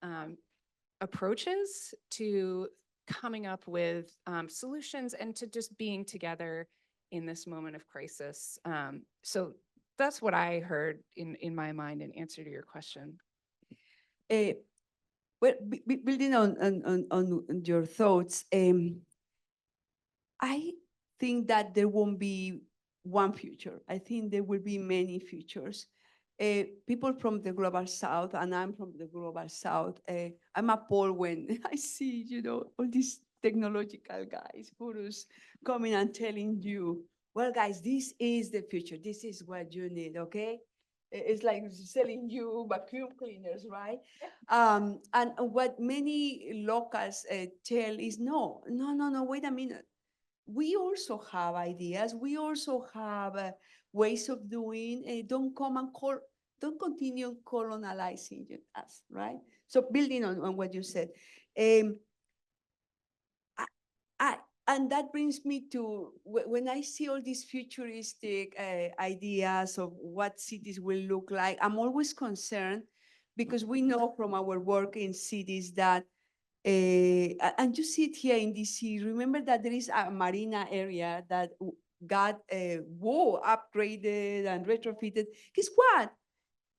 approaches to coming up with solutions and to just being together in this moment of crisis. So that's what I heard in my mind in answer to your question. Well, building on your thoughts, I think that there won't be one future. I think there will be many futures. People from the global south, and I'm from the global south, I'm appalled when I see, all these technological guys, gurus, coming and telling you, well, guys, this is the future. This is what you need, okay? It's like selling you vacuum cleaners, right? And what many locals tell is, no, wait a minute. We also have ideas. We also have ways of doing. Don't continue colonizing us, right? So building on what you said. And that brings me to when I see all these futuristic ideas of what cities will look like, I'm always concerned because we know from our work in cities that, and you see it here in DC, remember that there is a marina area that got upgraded and retrofitted. Guess what?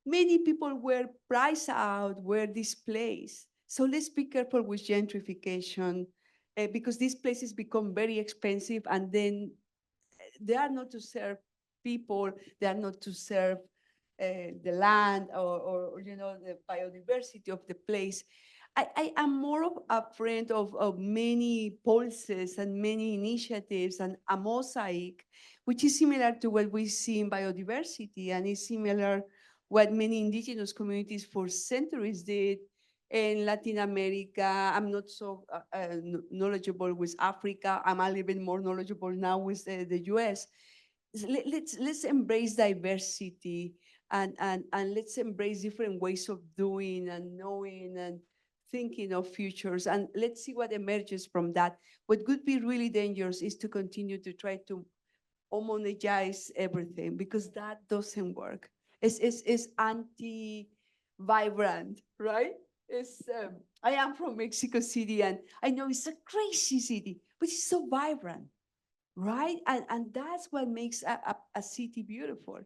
Many people were priced out, were displaced. So let's be careful with gentrification because these places become very expensive and then they are not to serve people, they are not to serve the land or the biodiversity of the place. I am more of a friend of many pulses and many initiatives and a mosaic, which is similar to what we see in biodiversity and is similar what many indigenous communities for centuries did in Latin America. I'm not so knowledgeable with Africa. I'm a little bit more knowledgeable now with the US. Let's embrace diversity and let's embrace different ways of doing and knowing and thinking of futures, and let's see what emerges from that. What could be really dangerous is to continue to try to homogenize everything because that doesn't work. It's anti-vibrant, right? I am from Mexico City and I know it's a crazy city, but it's so vibrant, right? And that's what makes a city beautiful.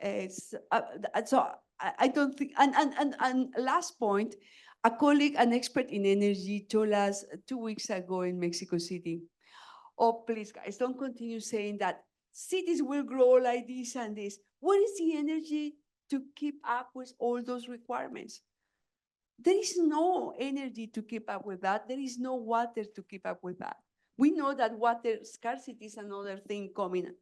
So I don't think, and last point, a colleague, an expert in energy told us 2 weeks ago in Mexico City, oh, please guys, don't continue saying that cities will grow like this and this. What is the energy to keep up with all those requirements? There is no energy to keep up with that. There is no water to keep up with that. We know that water scarcity is another thing coming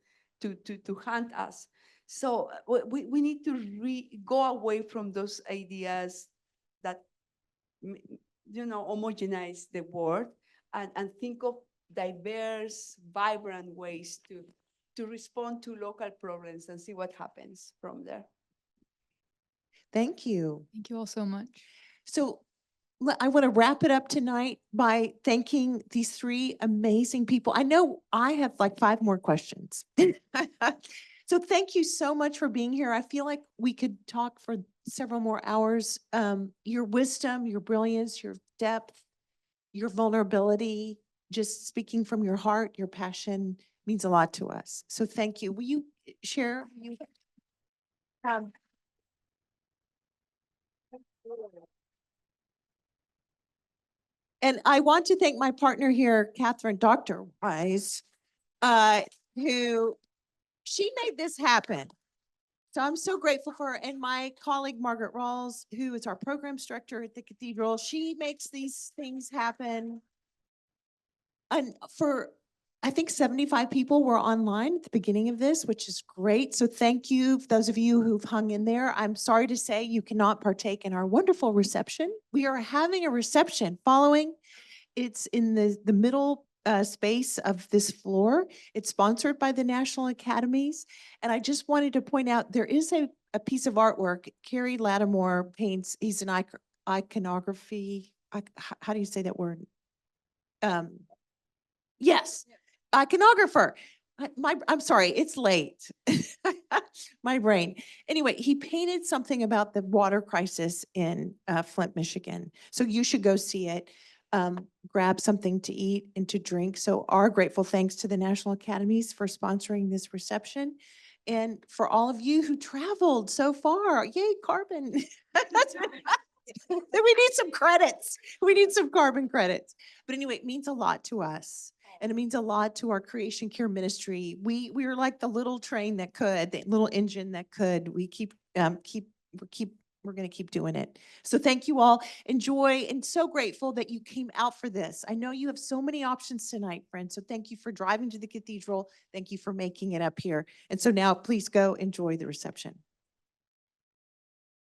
to hunt us. So we need to go away from those ideas that homogenize the world and think of diverse, vibrant ways to respond to local problems and see what happens from there. Thank you. Thank you all so much. So I want to wrap it up tonight by thanking these three amazing people. I know I have like 5 more questions. So thank you so much for being here. I feel like we could talk for several more hours. Your wisdom, your brilliance, your depth, your vulnerability, just speaking from your heart, your passion means a lot to us. So thank you. Will you share? And I want to thank my partner here, Catherine, Dr. Wise, who she made this happen. So I'm so grateful for her. And my colleague, Margaret Rawls, who is our programs director at the Cathedral. She makes these things happen. And I think 75 people were online at the beginning of this, which is great. So thank you, those of you who've hung in there. I'm sorry to say you cannot partake in our wonderful reception. We are having a reception following. It's in the middle space of this floor. It's sponsored by the National Academies. And I just wanted to point out, there is a piece of artwork. Carrie Lattimore paints, he's an iconography. How do you say that word? Yes, iconographer. I'm sorry, it's late. My brain. Anyway, he painted something about the water crisis in Flint, Michigan. So you should go see it. Grab something to eat and to drink. So our grateful thanks to the National Academies for sponsoring this reception. And for all of you who traveled so far, yay, carbon. We need some credits. We need some carbon credits. But anyway, it means a lot to us. And it means a lot to our creation care ministry. We are like the little train that could, the little engine that could. We're going to keep doing it. So thank you all. Enjoy, and so grateful that you came out for this. I know you have so many options tonight, friends. So thank you for driving to the cathedral. Thank you for making it up here. And so now please go enjoy the reception.